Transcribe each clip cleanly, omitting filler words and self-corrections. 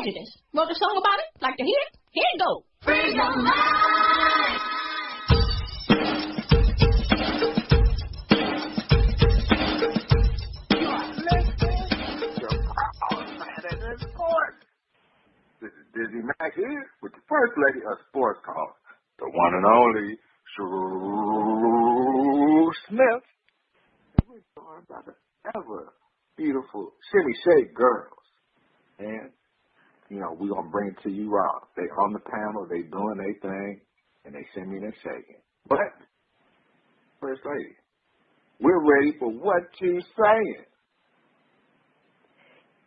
prejudice. Wrote a song about it? Like to hear it? Here it goes. Free your mind. You are listening to Panties and Sports. This is DizzieMac here with the first lady of sports talk, the one and only Cheryl Smith. And we're joined by the ever beautiful Shimmy Shake girls. And, you know, we're going to bring it to you raw. They on the panel, they doing their thing, and they shimmy and shaking. But, first lady, we're ready for what you saying.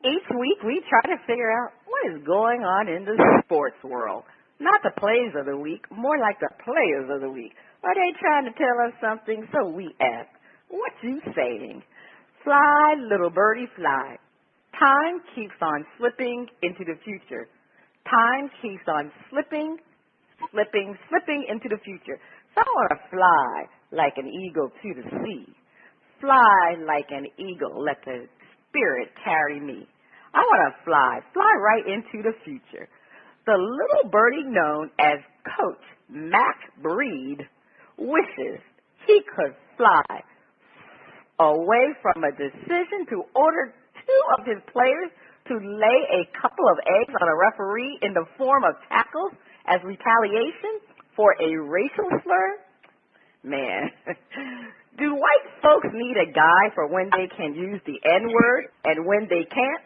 Each week we try to figure out what is going on in the sports world. Not the plays of the week, more like the players of the week. Are they trying to tell us something? So we ask, what you saying? Fly, little birdie, fly. Time keeps on slipping into the future. Time keeps on slipping into the future. So I want to fly like an eagle to the sea. Fly like an eagle, let the spirit carry me. I want to fly right into the future. The little birdie known as Coach Mac Breed wishes he could fly away from a decision to order two of his players to lay a couple of eggs on a referee in the form of tackles as retaliation for a racial slur? Man, do white folks need a guide for when they can use the N-word and when they can't?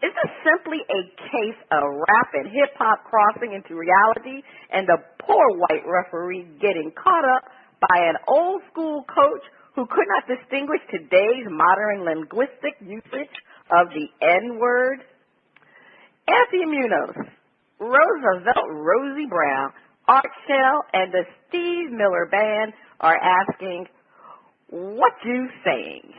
Is this simply a case of rap and hip-hop crossing into reality and the poor white referee getting caught up by an old-school coach who could not distinguish today's modern linguistic usage of the N-word? Anthony Munoz, Roosevelt Rosie Brown, Art Shell, and the Steve Miller Band are asking, what you saying?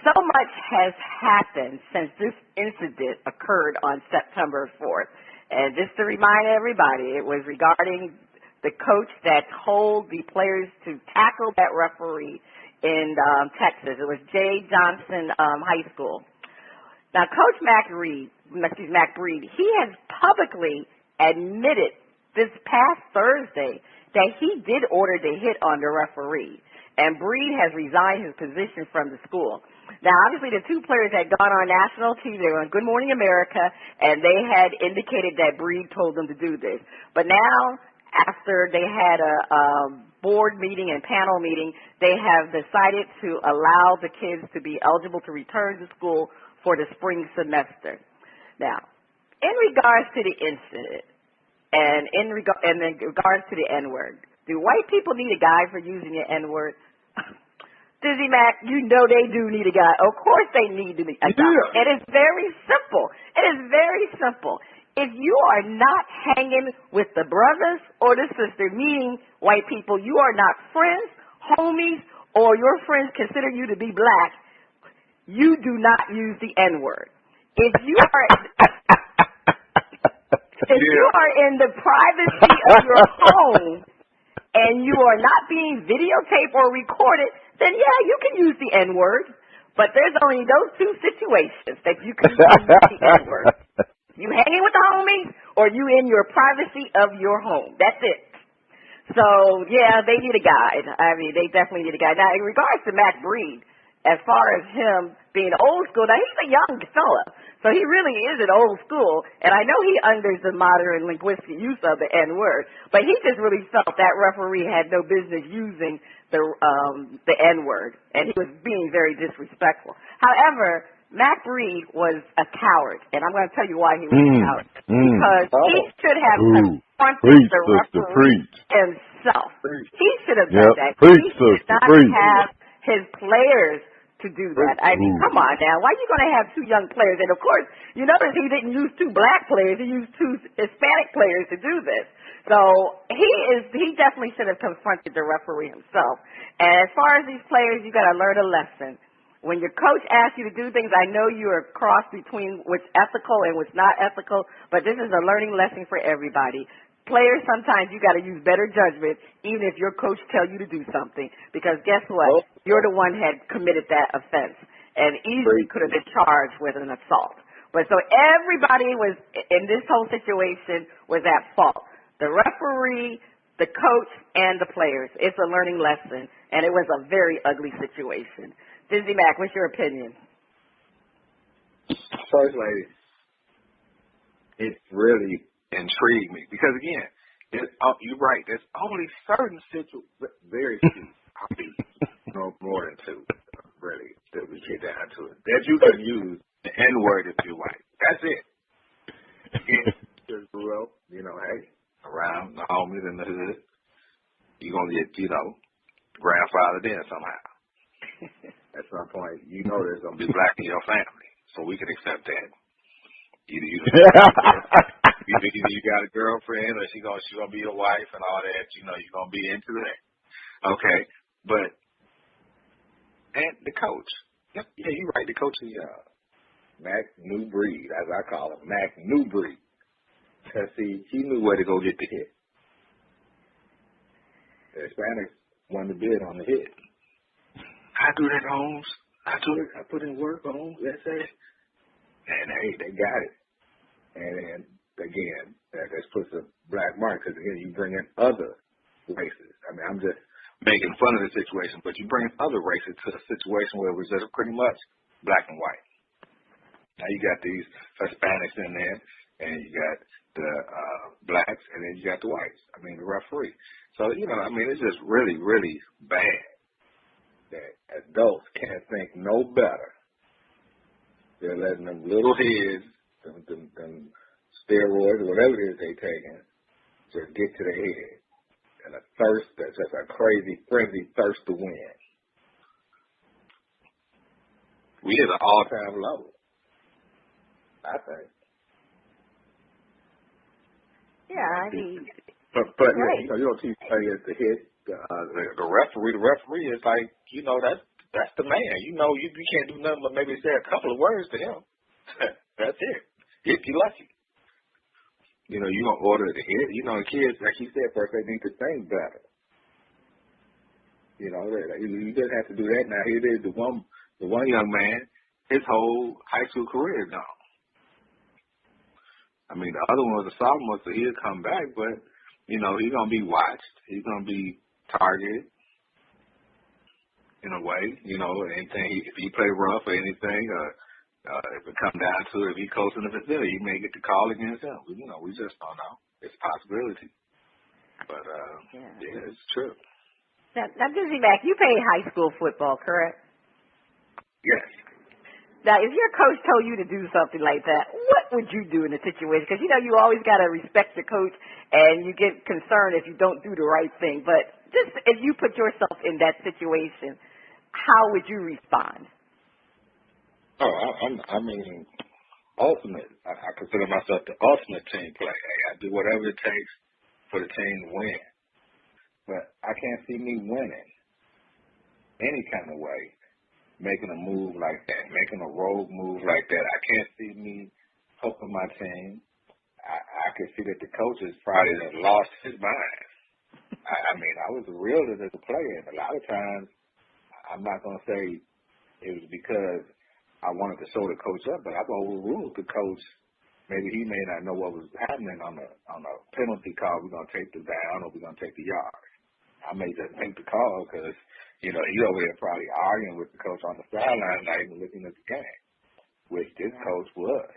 So much has happened since this incident occurred on September 4th. And just to remind everybody, it was regarding the coach that told the players to tackle that referee in Texas. It was Jay Johnson High School. Now, Coach Mac Breed, he has publicly admitted this past Thursday that he did order the hit on the referee, and Breed has resigned his position from the school. Now, obviously, the two players had gone on national TV. They were on Good Morning America, and they had indicated that Breed told them to do this. But now, after they had a board meeting and panel meeting, they have decided to allow the kids to be eligible to return to school for the spring semester. Now, in regards to the incident and in regards to the N-word, do white people need a guide for using the N-word? DizzieMac, you know they do need a guide. Of course they need a guide. Yeah. It is very simple. It is very simple. If you are not hanging with the brothers or the sisters, meaning white people, you are not friends, homies, or your friends consider you to be black, you do not use the N-word. If you are in the privacy of your home and you are not being videotaped or recorded, then yeah, you can use the N-word. But there's only those two situations that you can use the N-word. You hanging with the homies, or you in your privacy of your home. That's it. So, yeah, they need a guide. I mean, they definitely need a guide. Now, in regards to Mac Breed, as far as him being old school, now he's a young fella, so he really is an old school, and I know he understands the modern linguistic use of the N-word, but he just really felt that referee had no business using the N-word, and he was being very disrespectful. However, Mac Breed was a coward, and I'm going to tell you why he was a coward. Because he should have confronted the referee himself. He should have done that. He should not have his players to do that. I mean, come on now. Why are you going to have two young players? And, of course, you notice he didn't use two black players. He used two Hispanic players to do this. So he definitely should have confronted the referee himself. And as far as these players, you got to learn a lesson. When your coach asks you to do things, I know you're a cross between what's ethical and what's not ethical, but this is a learning lesson for everybody. Players, sometimes you got to use better judgment, even if your coach tells you to do something, because guess what? You're the one had committed that offense and easily could have been charged with an assault. But so everybody was in this whole situation was at fault. The referee, the coach, and the players. It's a learning lesson, and it was a very ugly situation. DizzieMac, what's your opinion? First lady, it really intrigued me because again, you're right. There's only certain very few, no more than two, really, that we get down to it. That you can use the N-word if you like. That's it. Just grew up, hey, around the homies in the hood. You're gonna get, grandfathered in somehow. At some point, there's gonna be black in your family, so we can accept that. Either you got a girlfriend or she gonna be your wife and all that, you're gonna be into that. Okay. But and the coach. Yeah, you're right, the coach is Mac New Breed, as I call him, Mac New Breed. Because he knew where to go get the hit. The Hispanics won the bid on the hit. I do that, Holmes. I put in work, Holmes. That's it. And hey, they got it. And then again, that puts a black mark because again, you bring in other races. I mean, I'm just making fun of the situation, but you bring other races to a situation where it was just pretty much black and white. Now you got these Hispanics in there, and you got the blacks, and then you got the whites. I mean, the referee. So it's just really, really bad that adults can't think no better. They're letting them little heads, them steroids or whatever it is they taking, just get to their head. And a thirst, that's just a crazy, frenzy thirst to win. We hit an all-time low, I think. Yeah, I mean. But right. You don't teach players to hit. The referee is like, that's the man. You can't do nothing but maybe say a couple of words to him. That's it. If you're lucky. You don't order the hit. The kids, like you said, first they need to think better. You just have to do that. Now here it is, the one young man, his whole high school career is gone. I mean, the other one was a sophomore, so he'll come back, but he's gonna be watched. He's gonna be targeted in a way. Anything if he play rough or anything, if it come down to it, if he close in the facility, he may get the call against him. We just don't know. It's a possibility. But yeah, it's true. Now, DizzieMac, you played high school football, correct? Yes. Now, if your coach told you to do something like that, what would you do in a situation? Because, you always got to respect your coach, and you get concerned if you don't do the right thing. But just if you put yourself in that situation, how would you respond? Oh, ultimate. I consider myself the ultimate team player. I do whatever it takes for the team to win. But I can't see me winning any kind of way, making a move like that, making a rogue move like that. I can't see me helping my team. I can see that the coach has probably lost his mind. I was a realist as a player, and a lot of times, I'm not going to say it was because I wanted to show the coach up, but I've overruled the coach. Maybe he may not know what was happening on a penalty call. We're going to take the down or we're going to take the yard. I may just make the call because, he's over there probably arguing with the coach on the sideline, not even looking at the game, which this coach was.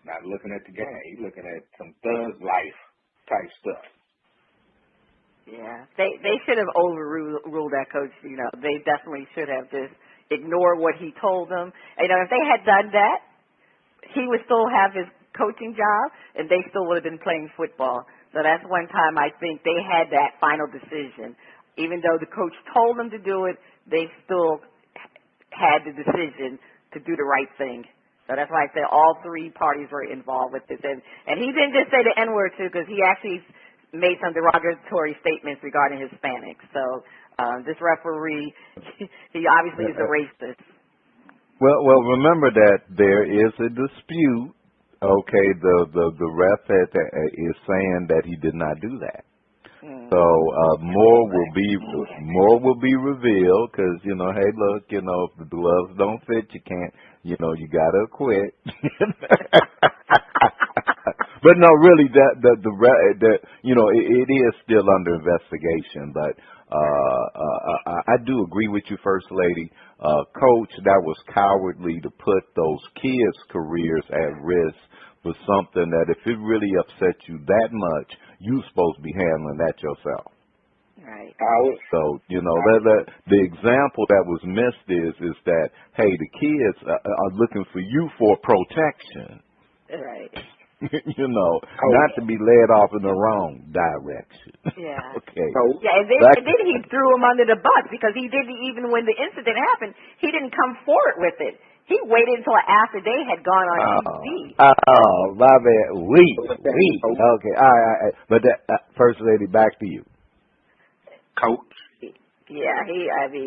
Not looking at the game. He's looking at some thug life type stuff. Yeah, they should have overruled that coach. They definitely should have just ignored what he told them. If they had done that, he would still have his coaching job, and they still would have been playing football. So that's one time I think they had that final decision. Even though the coach told them to do it, they still had the decision to do the right thing. So that's why I say all three parties were involved with this. And he didn't just say the N-word, too, because he actually made some derogatory statements regarding Hispanics. So this referee, he obviously is a racist. Well, remember that there is a dispute. Okay, the ref is saying that he did not do that. So more will be revealed because hey, look, if the gloves don't fit, you can't you gotta quit. But no, really, it is still under investigation. But I do agree with you, First Lady. Coach, that was cowardly to put those kids' careers at risk for something that if it really upsets you that much, you're supposed to be handling that yourself. Right. So, the example that was missed is that, hey, the kids are looking for you for protection. Right. Not to be led off in the wrong direction. Yeah. Okay. Yeah, and then he threw him under the bus because he didn't even, when the incident happened, he didn't come forward with it. He waited until after they had gone on TV. Oh, my bad. Okay. All right. But First Lady, back to you. Coach. Yeah,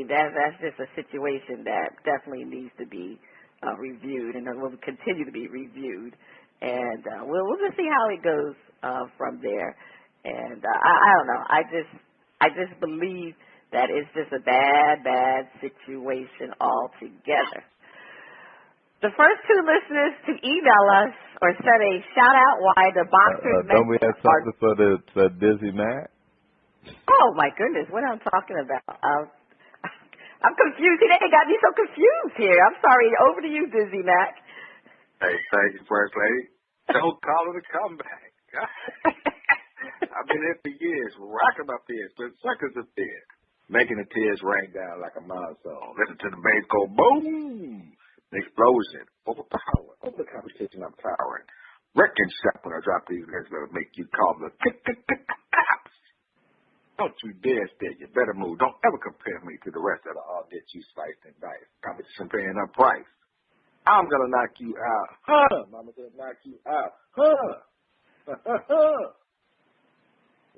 that's just a situation that definitely needs to be reviewed, and will continue to be reviewed. And we'll just see how it goes from there. And I don't know. I just believe that it's just a bad situation altogether. The first two listeners to email us or send a shout out why the boxers don't we have something for the DizzieMac? Oh my goodness, what I'm talking about. I'm confused. They got me so confused here. I'm sorry. Over to you, DizzieMac. Hey, thank you, First Lady. Don't call it a comeback. I've been here for years, rocking my tears, but suckers are dead, making the tears rain down like a monsoon. Listen to the bass go boom. The explosion, overpower, over the competition, I'm towering. Wrecking shop when I drop these guys that'll make you call the cops. Don't you dare stay. You better move. Don't ever compare me to the rest of the all get you sliced and diced. Competition paying up price. I'm gonna knock you out. Huh? Mama gonna knock you out. Huh?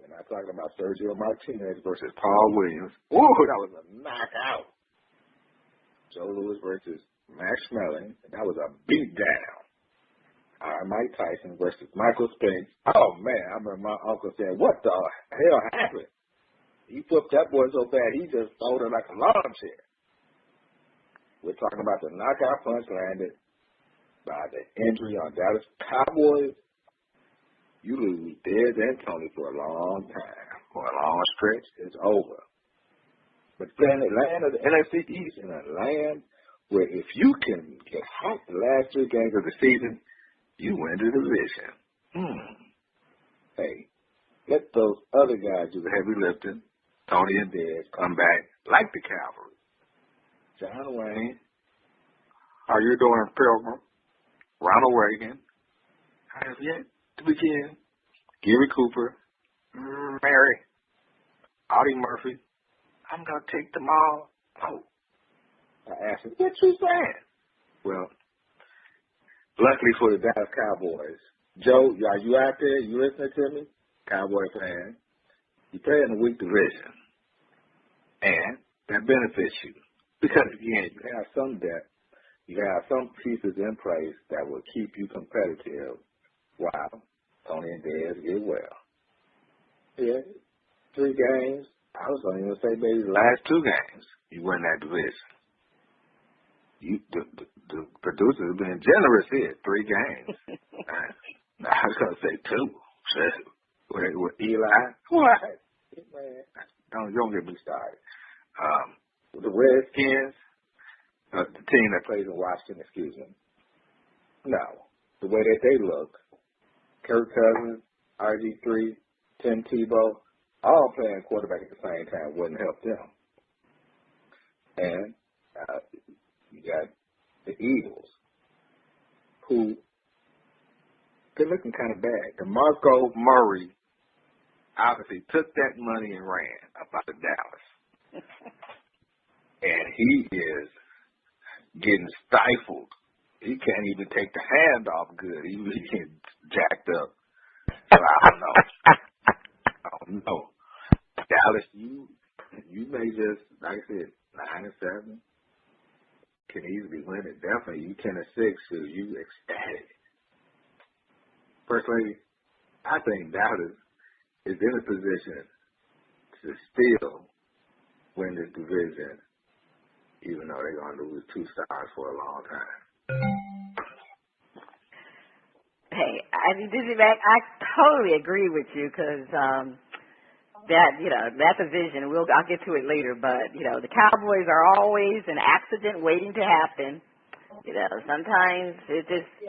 We're not talking about Sergio Martinez versus Paul Williams. Ooh, that was a knockout. Joe Louis versus Max Schmeling, and that was a beatdown. Mike Tyson versus Michael Spinks. Oh, man, I remember my uncle said, what the hell happened? He flipped that boy so bad, he just folded like a lawn chair. We're talking about the knockout punch landed by the injury on Dallas Cowboys. You lose Diz and Tony for a long time. For a long stretch, it's over. But then the land of the NFC East in a land where if you can get hot the last 3 games of the season, you win the division. Hey, let those other guys do the heavy lifting. Tony and Diz come back like the Cavalry. John Wayne, how you doing, Pilgrim? Ronald Reagan, I have yet to begin. Gary Cooper, Mary, Audie Murphy, I'm going to take them all out. I asked him, what you saying? Well, luckily for the Dallas Cowboys, Joe, are you out there? You listening to me? Cowboy fan. You play in a weak division, and that benefits you. Because, again, you have some depth. You have some pieces in place that will keep you competitive while Tony and Diz get well. Yeah, 3 games. I was going to even say maybe the last 2 games, you win that division. The producers have been generous here. 3 games. I was going to say 2. With Eli. What? Man, don't get me started. The Redskins, the team that plays in Washington, excuse me. No. The way that they look, Kirk Cousins, RG3, Tim Tebow, all playing quarterback at the same time wouldn't help them. And you got the Eagles, who they're looking kind of bad. DeMarco Murray obviously took that money and ran up out of Dallas. And he is getting stifled. He can't even take the hand off good. He getting jacked up. So I don't know. Dallas, you may just, like I said, 9-7. Can easily win it. Definitely, you 10-6, so you ecstatic. First Lady, I think Dallas is in a position to still win this division, even though they're going to lose 2 stars for a long time. Okay, I mean, DizzieMac, I totally agree with you because that's a vision. I'll get to it later, but the Cowboys are always an accident waiting to happen. Sometimes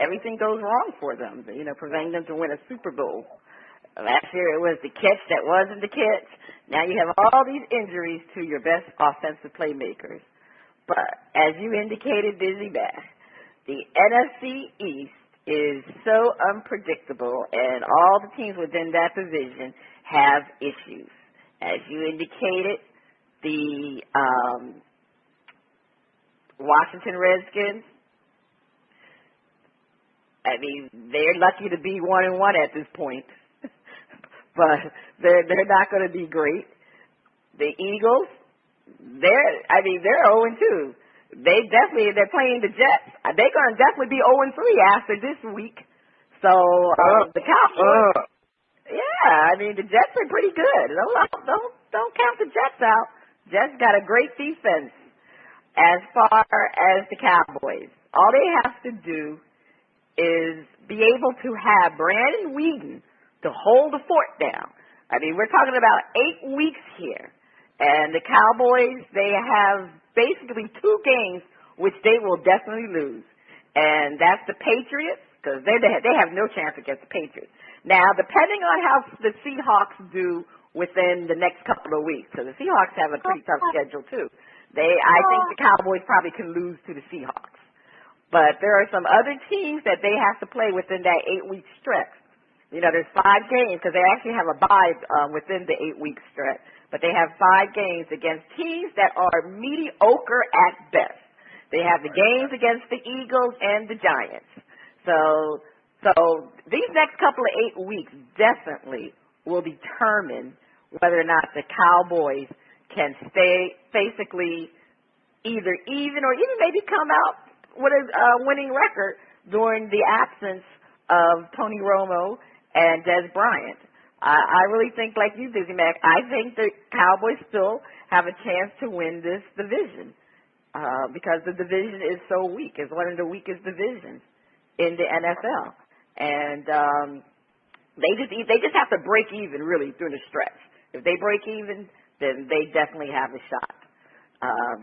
everything goes wrong for them. Preventing them to win a Super Bowl. Last year it was the catch that wasn't the catch. Now you have all these injuries to your best offensive playmakers. But as you indicated, DizzieMac, the NFC East is so unpredictable, and all the teams within that division have issues. As you indicated, the Washington Redskins, I mean, they're lucky to be 1-1 at this point, but they're not going to be great. The Eagles, they're 0-2. They're playing the Jets. They're going to definitely be 0-3 after this week. So the Cowboys, the Jets are pretty good. Don't count the Jets out. Jets got a great defense. As far as the Cowboys, all they have to do is be able to have Brandon Weeden to hold the fort down. I mean, we're talking about 8 weeks here. And the Cowboys, they have basically 2 games which they will definitely lose. And that's the Patriots, because they have no chance against the Patriots. Now, depending on how the Seahawks do within the next couple of weeks, because the Seahawks have a pretty tough schedule too. I think the Cowboys probably can lose to the Seahawks. But there are some other teams that they have to play within that 8-week stretch. There's 5 games, because they actually have a bye within the 8-week stretch. But they have 5 games against teams that are mediocre at best. They have the games against the Eagles and the Giants. So these next couple of 8 weeks definitely will determine whether or not the Cowboys can stay basically either even or even maybe come out with a winning record during the absence of Tony Romo and Des Bryant. I really think, like you, DizzieMac, I think the Cowboys still have a chance to win this division because the division is so weak. It's one of the weakest divisions in the NFL. And they just have to break even, really, through the stretch. If they break even, then they definitely have a shot.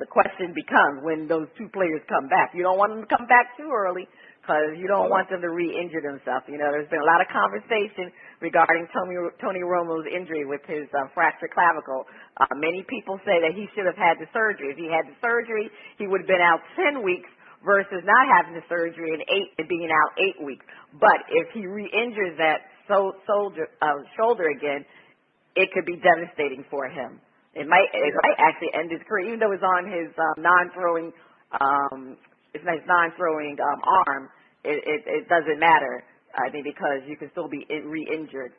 The question becomes when those 2 players come back. You don't want them to come back too early because you don't want them to re-injure themselves. There's been a lot of conversation regarding Tony Romo's injury with his fractured clavicle. Many people say that he should have had the surgery. If he had the surgery, he would have been out 10 weeks versus not having the surgery and being out 8 weeks. But if he re-injures that shoulder again, it could be devastating for him. It might actually end his career, even though it's on his non-throwing arm. It doesn't matter. I mean, because you can still be re-injured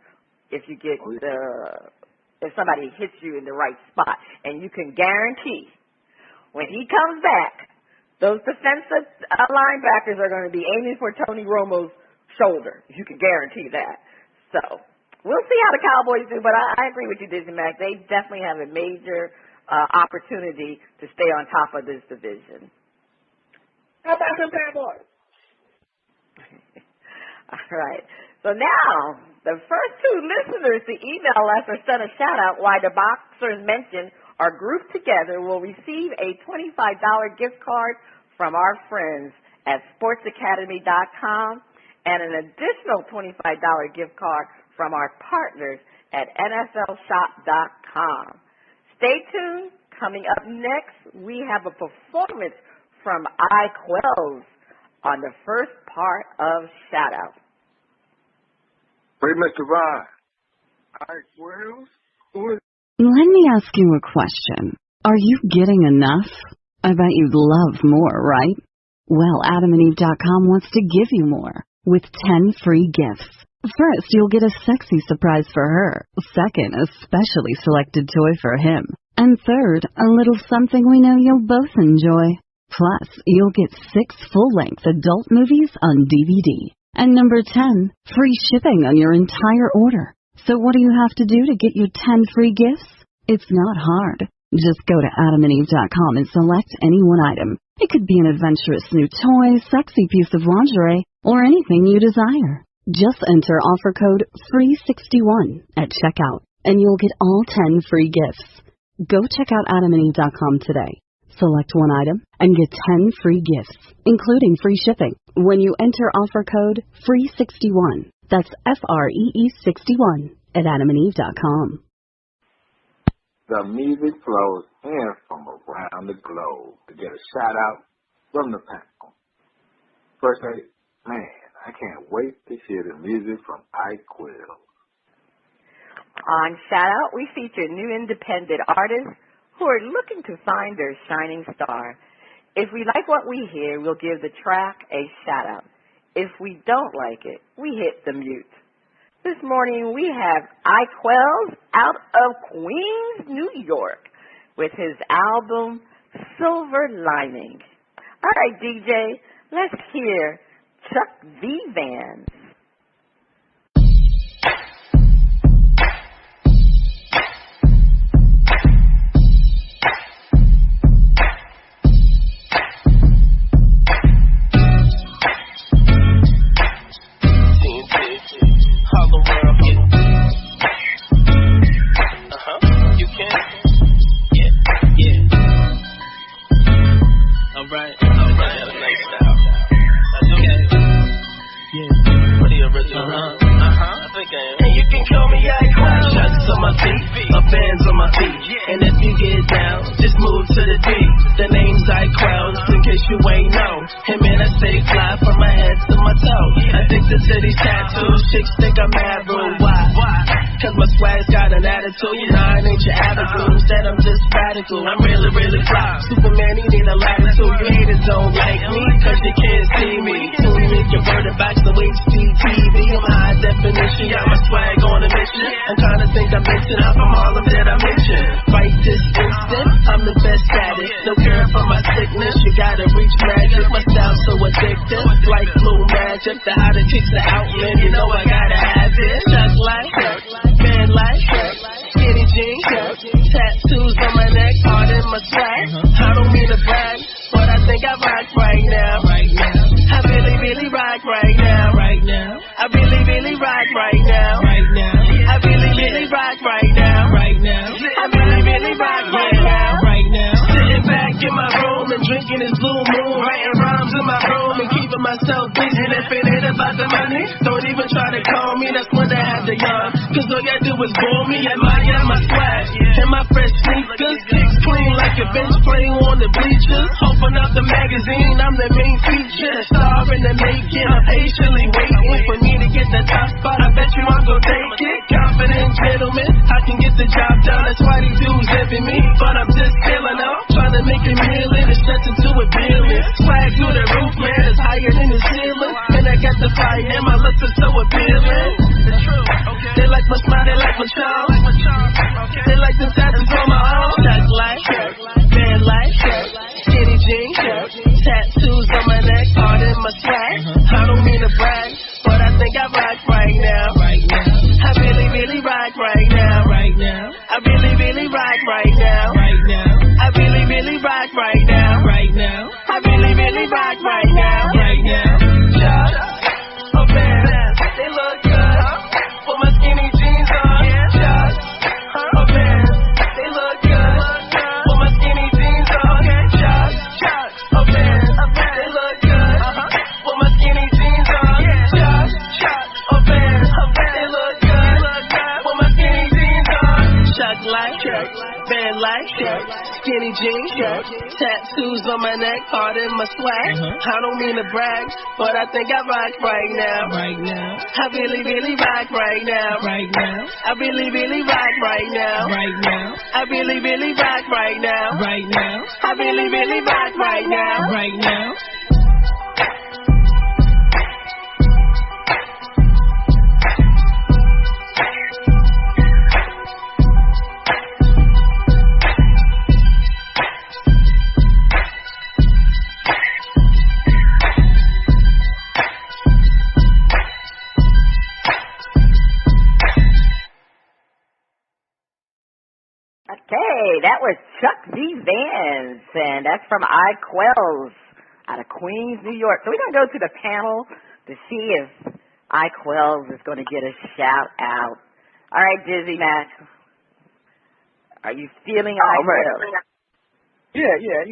if you get if somebody hits you in the right spot, and you can guarantee when he comes back, those defensive linebackers are going to be aiming for Tony Romo's shoulder. You can guarantee that. So we'll see how the Cowboys do, but I agree with you, DizzieMac. They definitely have a major opportunity to stay on top of this division. How about the Cowboys? All right. So now, the first 2 listeners to email us or send a shout-out why the boxers mentioned are grouped together will receive a $25 gift card from our friends at sportsacademy.com and an additional $25 gift card from our partners at nflshop.com. Stay tuned. Coming up next, we have a performance from iQuells on the first part of Shout-Out. Hey, Mr. Ryan. iQuells? Who is... Let me ask you a question. Are you getting enough? I bet you'd love more, right? Well, AdamandEve.com wants to give you more with 10 free gifts. First, you'll get a sexy surprise for her. Second, a specially selected toy for him. And third, a little something we know you'll both enjoy. Plus, you'll get 6 full-length adult movies on DVD. And number 10, free shipping on your entire order. So what do you have to do to get your 10 free gifts? It's not hard. Just go to AdamandEve.com and select any one item. It could be an adventurous new toy, sexy piece of lingerie, or anything you desire. Just enter offer code FREE61 at checkout, and you'll get all 10 free gifts. Go check out AdamandEve.com today. Select one item and get 10 free gifts, including free shipping, when you enter offer code FREE61. That's FREE61 at AdamandEve.com. The music flows in from around the globe to get a shout out from the panel. First, man, I can't wait to hear the music from iQuill. On Shout Out, we feature new independent artists who are looking to find their shining star. If we like what we hear, we'll give the track a shout out. If we don't like it, we hit the mute. This morning we have iQuill out of Queens, New York, with his album Silver Lining. All right, DJ, let's hear Chuck V. Vans. And you can call me iQuill. Shucks on my feet, a bands on my feet. And if you get down, just move to the beat. The name's iQuill, in case you ain't know. Hey man, I stay fly from my head to my toe. Addicted to these tattoos, chicks think I'm mad rude. Why? Cause my swag's got an attitude. You know, I ain't your attitude. Instead, I'm just radical. I'm really, really fly. Superman, he need a latitude. You haters don't like me, cause you can't see me. Tune in, converted back to HDTV. I'm high definition, got my swag on a mission. I'm trying to think I'm mixing up from all of that I mentioned. Right this instant, I'm the best at it. No care for my sickness, you gotta reach magic. My style's so addictive, like blue magic. The hotter kicks the outlet, you know I gotta have it. Chuck like, band like, skinny jeans, tattoos on my neck, hard in my swag. I don't mean to brag, but I think I rock right now. I really, really rock right now. I really, really rock right now. I really, really rock right now. I really, really rock right now. Sitting back in my room and drinking this blue moon, writing rhymes in my room and keeping myself busy. And if it ain't about the money, don't even try to call me. That's when I had to yawn. Cause all you do is bore me, admire my swag and my fresh sneakers. Kicks clean like a bench playing on the bleachers. Open up the magazine, I'm the main feature. Star in the making, I'm patiently waiting for me to get the top spot. I bet you I'm gonna take it. Confident gentleman, I can get the job done. That's why these dudes envy me. But I'm just chilling out, trying to make a million and stretch into a billion. Swag through the roof, man, it's higher than the ceiling. And I got the fire and my looks are so appealing. It's true, okay. They like my smile, they like my charm. They like the tattoos on my arm. Chuck like, band like, skinny jeans, tattoos on my neck, hard in my swag. I don't mean to brag, but I think I rock right now. I really, really rock right now. I really, really rock right now. I really, really rock right now. I really, really rock right now. Chuck, oh man, they look good. With my skinny jeans on. Chuck, oh man, they look good. With my skinny jeans on. Chuck, oh man, they look good. With my skinny jeans on. Chuck, oh man, they look good. With my skinny jeans on. Chuck like, band like, skinny jeans, tattoos on my neck, hard in my swag. I don't mean to brag, but I think I rock right now. I really, really rock right now. I really, really rock right now. I really, really rock right now. I really, really rock right now. Okay, that was Chuck V. Vans, and that's from iQuill out of Queens, New York. So we're going to go to the panel to see if I-12 is going to get a shout out. All right, DizzieMac. Are you feeling I-12? Yeah. I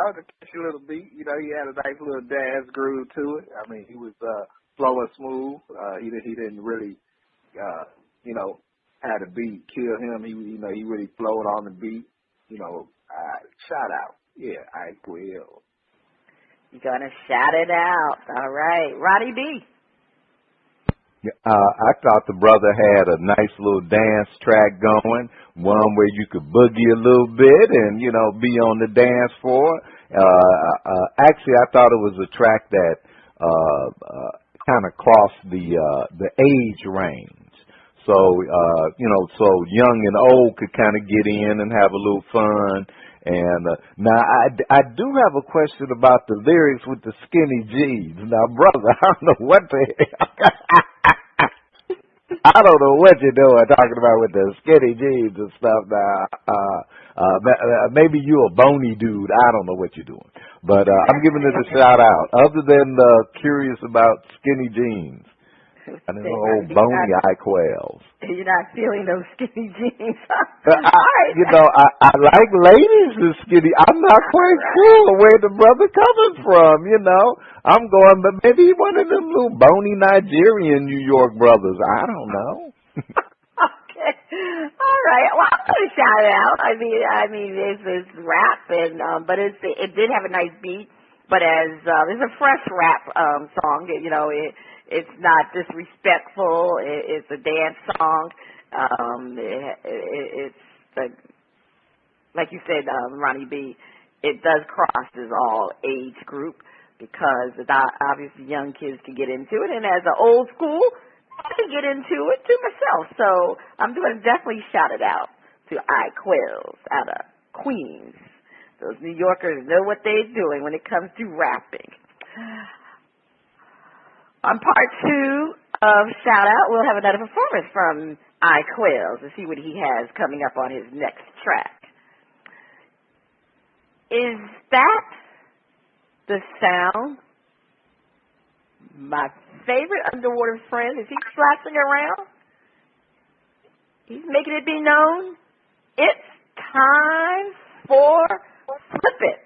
was a catch a little beat. You know, he had a nice little dance groove to it. I mean, he was slow and smooth. He didn't really, had a beat kill him. He really flowed on the beat. You know, shout out. Yeah, I will. You're going to shout it out. All right. Ronnie B. I thought the brother had a nice little dance track going, one where you could boogie a little bit and, be on the dance floor. Actually, I thought it was a track that kind of crossed the age range. So, so young and old could kind of get in and have a little fun. And now I do have a question about the lyrics with the skinny jeans. Now, brother, I don't know what the hell. I don't know what you're doing talking about with the skinny jeans and stuff. Now, maybe you're a bony dude. I don't know what you're doing. But I'm giving it a shout out. Other than curious about skinny jeans. I don't know, old bony I-12s. You're not feeling those skinny jeans. I like ladies with skinny. I'm not quite sure where the brother coming from, I'm going, but maybe one of them little bony Nigerian New York brothers. I don't know. Okay. All right. Well, I'm going to shout it out. I mean, it's rap, and but it did have a nice beat. But as it's a fresh rap song, it's not disrespectful. It's a dance song. It's like you said, Ronnie B. It does cross this all age group because obviously young kids can get into it, and as an old school, I can get into it too myself. So I'm going to definitely shout it out to I-12s out of Queens. Those New Yorkers know what they're doing when it comes to rapping. On part 2 of Shout Out, we'll have another performance from I-12 to see what he has coming up on his next track. Is that the sound? My favorite underwater friend, is he splashing around? He's making it be known. It's time for Flip It.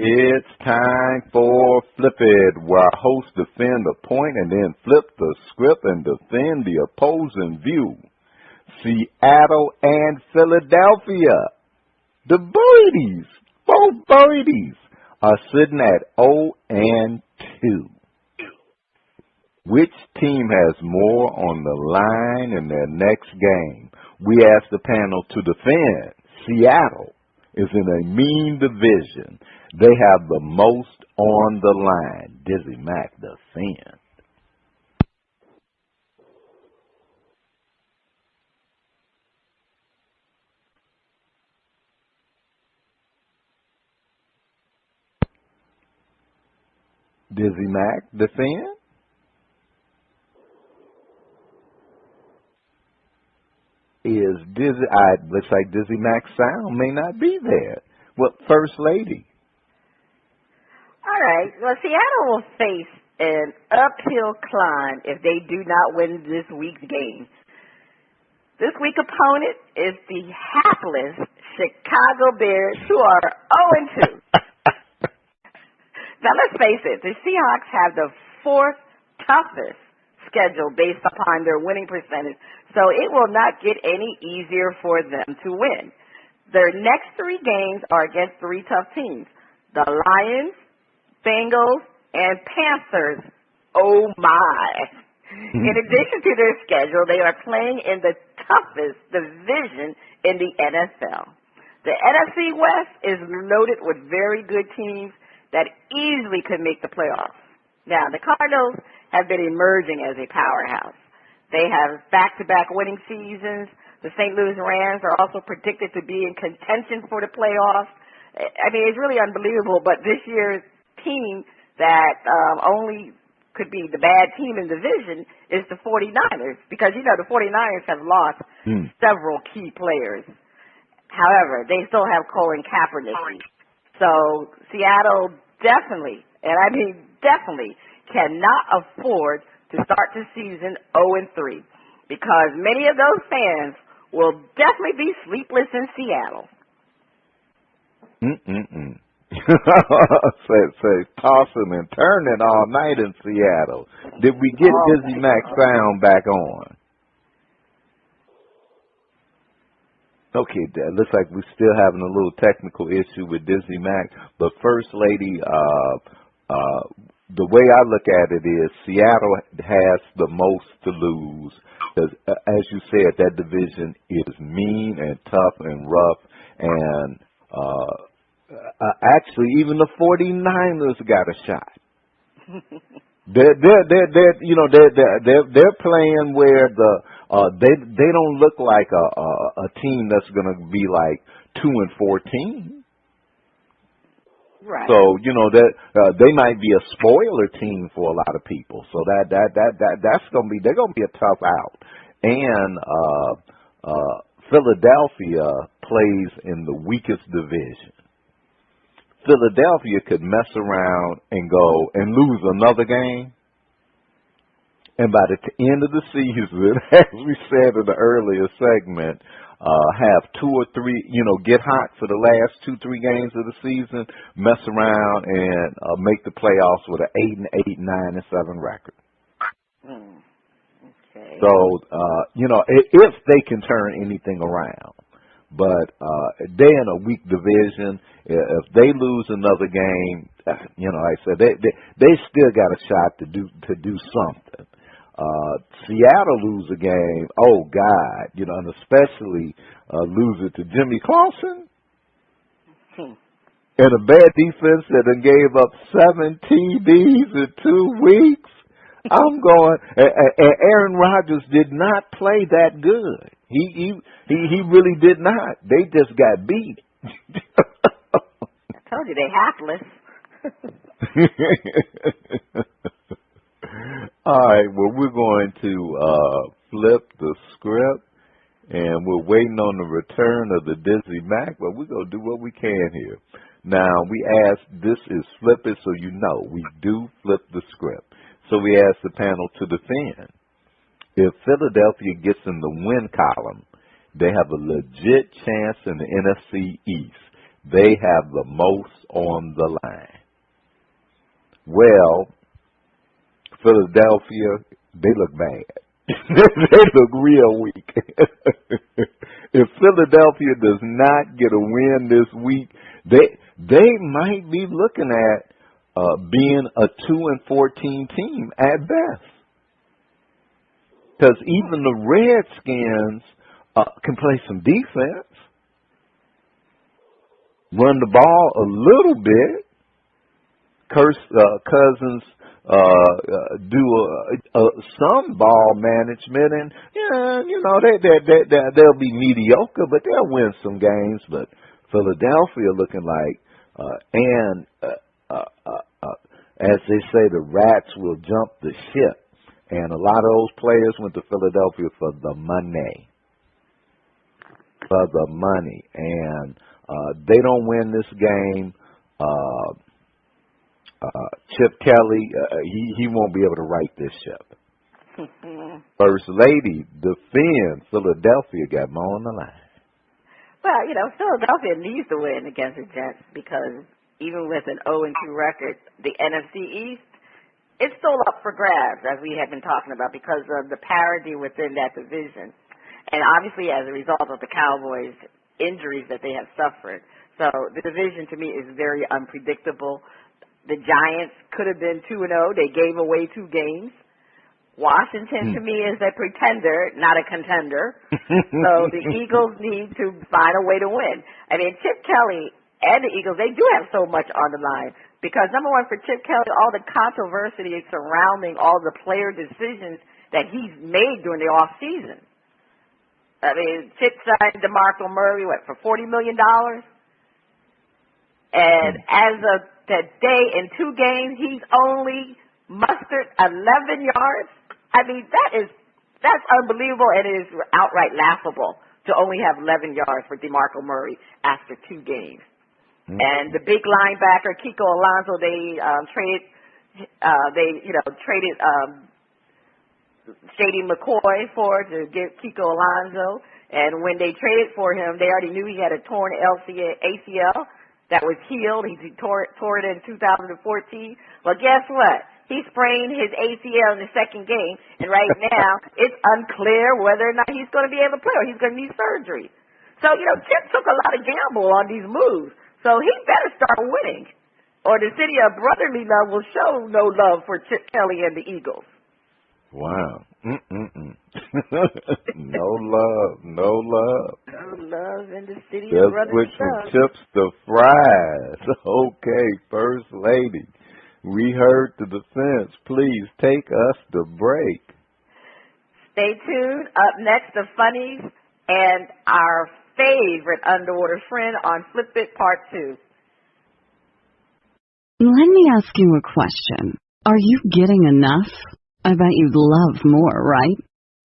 It's time for Flip It, where our hosts defend a point and then flip the script and defend the opposing view. Seattle and Philadelphia, the Birdies, both Birdies, are sitting at 0-2. Which team has more on the line in their next game? We asked the panel to defend. Seattle is in a mean division. They have the most on the line. DizzieMac defend. DizzieMac defend. Looks like DizzieMac's sound may not be there. Well, First Lady. All right. Well, Seattle will face an uphill climb if they do not win this week's game. This week's opponent is the hapless Chicago Bears, who are 0-2. Now, let's face it. The Seahawks have the 4th toughest schedule based upon their winning percentage, so it will not get any easier for them to win. Their next 3 games are against 3 tough teams: the Lions, Bengals, And Panthers, oh my. In addition to their schedule, they are playing in the toughest division in the NFL. The NFC West is loaded with very good teams that easily could make the playoffs. Now, the Cardinals have been emerging as a powerhouse. They have back-to-back winning seasons. The St. Louis Rams are also predicted to be in contention for the playoffs. I mean, it's really unbelievable, but this year's team that only could be the bad team in the division is the 49ers, because, you know, the 49ers have lost several key players. However, they still have Colin Kaepernick. So Seattle definitely, and I mean definitely, cannot afford to start the season 0-3, because many of those fans will definitely be sleepless in Seattle. Say tossing and turning all night in Seattle. Did we get DizzieMac sound back on? Okay, looks like we're still having a little technical issue with DizzieMac. But First Lady, the way I look at it is Seattle has the most to lose. Because, as you said, that division is mean and tough and rough. And actually, even the 49ers got a shot. They're playing where they don't look like a team that's going to be like 2-14. Right. So they might be a spoiler team for a lot of people. So that's going to be they're going to be a tough out. And Philadelphia plays in the weakest division. Philadelphia could mess around and go and lose another game. And by the end of the season, as we said in the earlier segment, have 2 or 3, get hot for the last 2-3 games of the season, mess around and make the playoffs with an 8-8, 9-7 record. Okay. So, if they can turn anything around. But they're in a weak division. If they lose another game, like I said, they still got a shot to do something. Seattle lose a game, oh God, and especially lose it to Jimmy Clausen and a bad defense that done gave up 7 TDs in 2 weeks. I'm going. And Aaron Rodgers did not play that good. He really did not. They just got beat. I told you they hapless. All right. Well, we're going to flip the script, and we're waiting on the return of the DizzieMac, but we're going to do what we can here. Now, we asked, this is Flip It, so we do flip the script. So we asked the panel to defend. If Philadelphia gets in the win column, they have a legit chance in the NFC East. They have the most on the line. Well, Philadelphia, they look bad. They look real weak. If Philadelphia does not get a win this week, they might be looking at being a 2-14 team at best. Because even the Redskins can play some defense, run the ball a little bit. Cousins do some ball management, and they'll be mediocre, but they'll win some games. But Philadelphia looking like, as they say, the rats will jump the ship. And a lot of those players went to Philadelphia for the money. For the money. And they don't win this game. Chip Kelly, he won't be able to right this ship. First Lady, defend. Philadelphia got more on the line. Well, Philadelphia needs to win against the Jets, because even with an 0-2 record, the NFC East, it's still up for grabs, as we have been talking about, because of the parity within that division. And obviously as a result of the Cowboys' injuries that they have suffered. So the division, to me, is very unpredictable. The Giants could have been 2-0. They gave away 2 games. Washington, to me, is a pretender, not a contender. So the Eagles need to find a way to win. I mean, Chip Kelly and the Eagles, they do have so much on the line. Because, number one, for Chip Kelly, all the controversy surrounding all the player decisions that he's made during the offseason. I mean, Chip signed DeMarco Murray, for $40 million? And as of today, in 2 games, he's only mustered 11 yards. I mean, that's unbelievable, and it is outright laughable to only have 11 yards for DeMarco Murray after 2 games. And the big linebacker Kiko Alonso, they traded Shady McCoy to get Kiko Alonso, and when they traded for him, they already knew he had a torn ACL that was healed. He tore it in 2014. Well, guess what? He sprained his ACL in the second game, and right now it's unclear whether or not he's going to be able to play or he's going to need surgery. So, Chip took a lot of gamble on these moves, so he better start winning, or the city of brotherly love will show no love for Chip Kelly and the Eagles. Wow. No love. No love in the city of brotherly love. Just switch from chips to fries. Okay, First Lady. We heard the defense. Please take us to break. Stay tuned. Up next, the funnies and our favorite underwater friend on Flip It Part 2. Let me ask you a question. Are you getting enough? I bet you'd love more, right?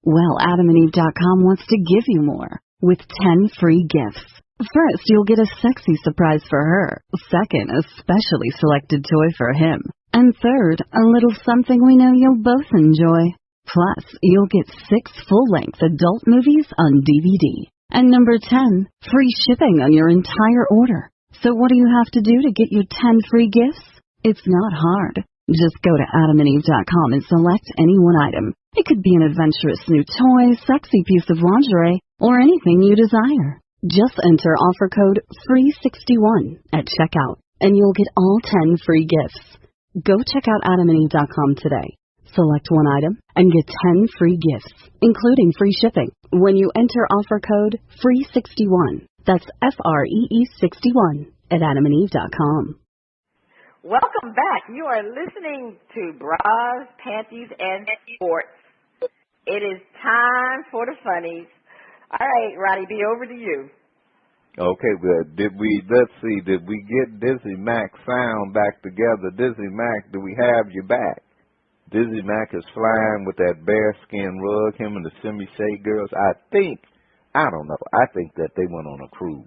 Well, AdamandEve.com wants to give you more with 10 free gifts. First, you'll get a sexy surprise for her. Second, a specially selected toy for him. And third, a little something we know you'll both enjoy. Plus, you'll get 6 full-length adult movies on DVD. And number 10, free shipping on your entire order. So what do you have to do to get your 10 free gifts? It's not hard. Just go to AdamandEve.com and select any one item. It could be an adventurous new toy, sexy piece of lingerie, or anything you desire. Just enter offer code FREE61 at checkout, and you'll get all 10 free gifts. Go check out AdamandEve.com today. Select one item and get 10 free gifts, including free shipping, when you enter offer code FREE61. That's FREE61 at AdamandEve.com. Welcome back. You are listening to Bras, Panties, and Sports. It is time for the funnies. All right, Roddy B, over to you. Okay, good. Did we get DizzieMac sound back together? DizzieMac, do we have you back? DizzieMac is flying with that bearskin rug, him and the semi-shade girls. I think that they went on a cruise.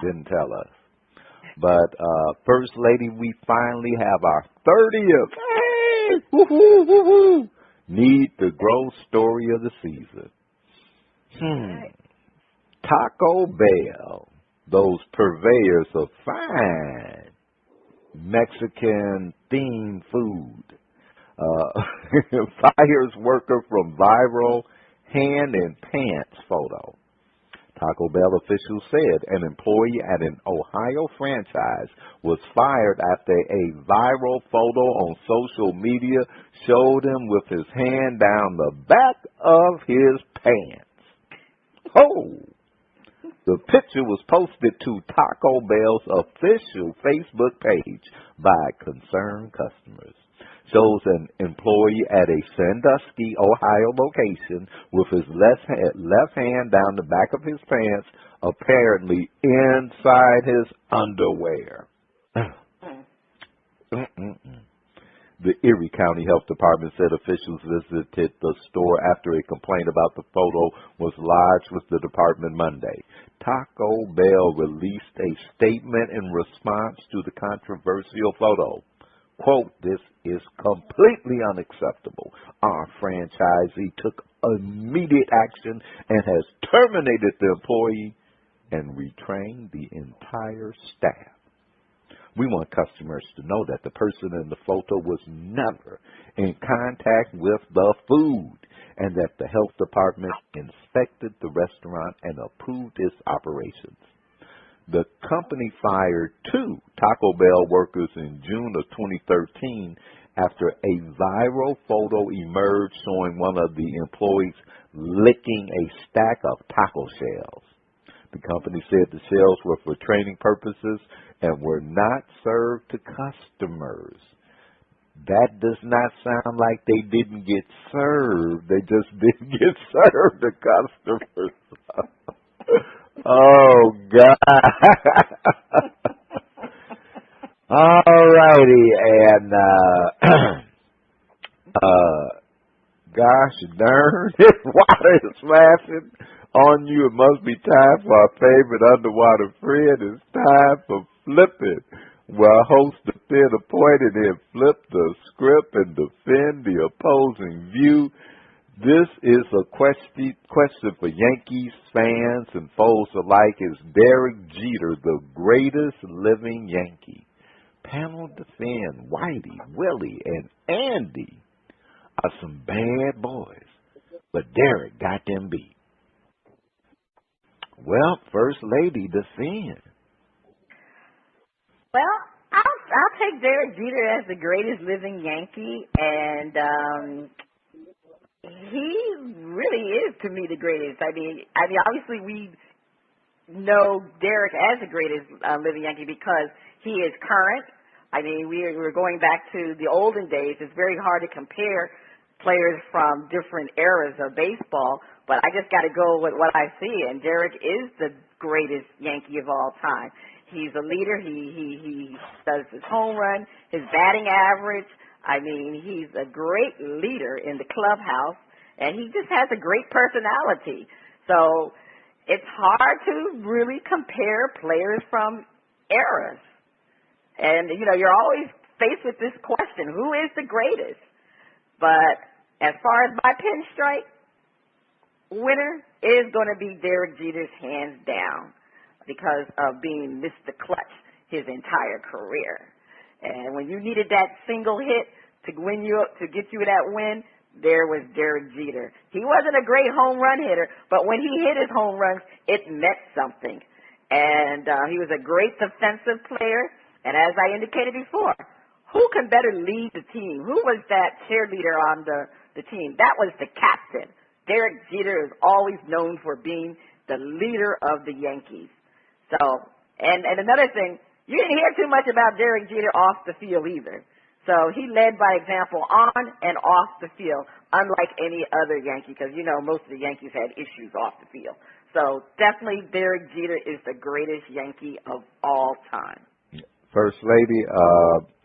Didn't tell us. But, First Lady, we finally have our 30th. Hey! Woo-hoo, woo-hoo. Need to Grow story of the season. Taco Bell, those purveyors of fine Mexican-themed food, fires worker from viral hand in pants photo. Taco Bell officials said an employee at an Ohio franchise was fired after a viral photo on social media showed him with his hand down the back of his pants. Oh! The picture was posted to Taco Bell's official Facebook page by concerned customers. Shows an employee at a Sandusky, Ohio location with his left hand down the back of his pants, apparently inside his underwear. The Erie County Health Department said officials visited the store after a complaint about the photo was lodged with the department Monday. Taco Bell released a statement in response to the controversial photo. Quote, "This is completely unacceptable. Our franchisee took immediate action and has terminated the employee and retrained the entire staff. We want customers to know that the person in the photo was never in contact with the food and that the health department inspected the restaurant and approved its operations." The company fired 2 Taco Bell workers in June of 2013 after a viral photo emerged showing one of the employees licking a stack of taco shells. The company said the shells were for training purposes and were not served to customers. That does not sound like they didn't get served. They just didn't get served to customers. Oh, God. All righty. And, gosh darn, this water is splashing on you. It must be time for our favorite underwater friend. It's time for flipping, where host defend a point and then flip the script and defend the opposing view. This is a question for Yankees fans and foes alike. Is Derek Jeter the greatest living Yankee? Panel defend Whitey, Willie, and Andy are some bad boys, but Derek got them beat. Well, First Lady defend. Well, I'll take Derek Jeter as the greatest living Yankee, and he really is to me the greatest. I mean, obviously we know Derek as the greatest living Yankee because he is current. I mean, we're going back to the olden days. It's very hard to compare players from different eras of baseball, but I just got to go with what I see, and Derek is the greatest Yankee of all time. He's a leader. He does his home run, his batting average. I mean, he's a great leader in the clubhouse, and he just has a great personality. So it's hard to really compare players from eras. And, you know, you're always faced with this question, who is the greatest? But as far as my pinstripe, winner is going to be Derek Jeter's hands down because of being Mr. Clutch his entire career. And when you needed that single hit to win you up, to get you that win, there was Derek Jeter. He wasn't a great home run hitter, but when he hit his home runs, it meant something. And he was a great defensive player. And as I indicated before, who can better lead the team? Who was that cheerleader on the team? That was the captain. Derek Jeter is always known for being the leader of the Yankees. So, and another thing, you didn't hear too much about Derek Jeter off the field either. So he led by example on and off the field, unlike any other Yankee, because, you know, most of the Yankees had issues off the field. So definitely Derek Jeter is the greatest Yankee of all time. First Lady,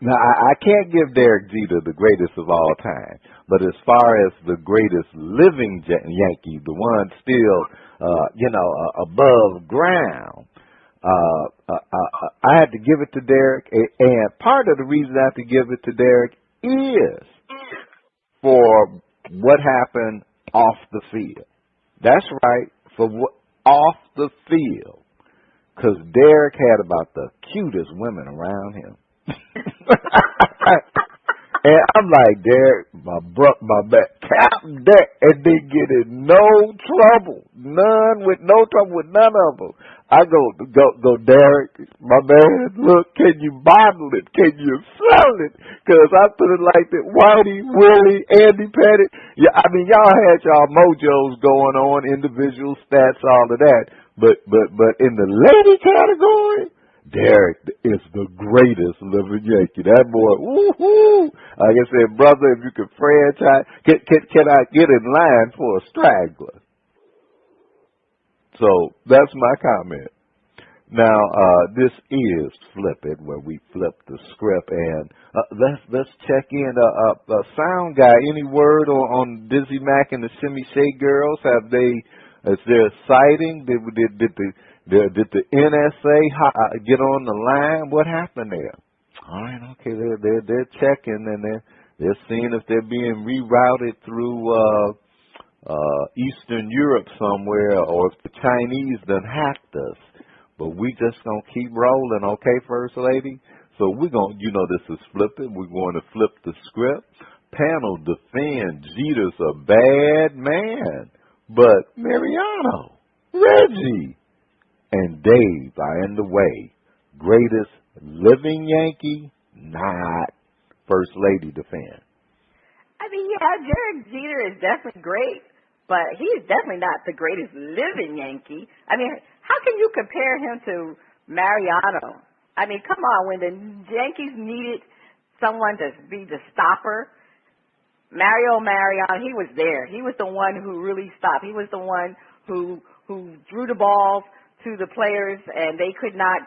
now I can't give Derek Jeter the greatest of all time, but as far as the greatest living Yankee, the one still, above ground, I had to give it to Derek, and part of the reason I have to give it to Derek is for what happened off the field. That's right, for off the field. Because Derek had about the cutest women around him. And I'm like, Derek, my back, Captain Derek, and they get in no trouble. No trouble with none of them. I go, Derek, my man, look, can you bottle it? Can you sell it? Because I put it like that, Whitey, Willie, Andy Pettit. Yeah, I mean, y'all had y'all mojos going on, individual stats, all of that. But in the lady category, Derek is the greatest living Yankee. That boy, woo-hoo. Like I said, brother, if you could franchise, can I get in line for a straggler? So that's my comment. Now, this is Flip It, where we flip the script, and let's check in. Sound guy, any word on DizzieMac and the Shimmy Shake Girls? Is there a sighting? Did the NSA get on the line? What happened there? All right, okay, they're checking, and they're seeing if they're being rerouted through Eastern Europe somewhere, or if the Chinese done hacked us. But we just gonna keep rolling, okay, First Lady? So we're gonna, this is flipping. We're going to flip the script. Panel defend Jeter's a bad man, but Mariano, Reggie, and Dave are in the way. Greatest living Yankee, not First Lady defend. I mean, yeah, Derek Jeter is definitely great, but he's definitely not the greatest living Yankee. I mean, how can you compare him to Mariano? I mean, come on, when the Yankees needed someone to be the stopper, Mariano, he was there. He was the one who really stopped. He was the one who drew the balls to the players, and they could not,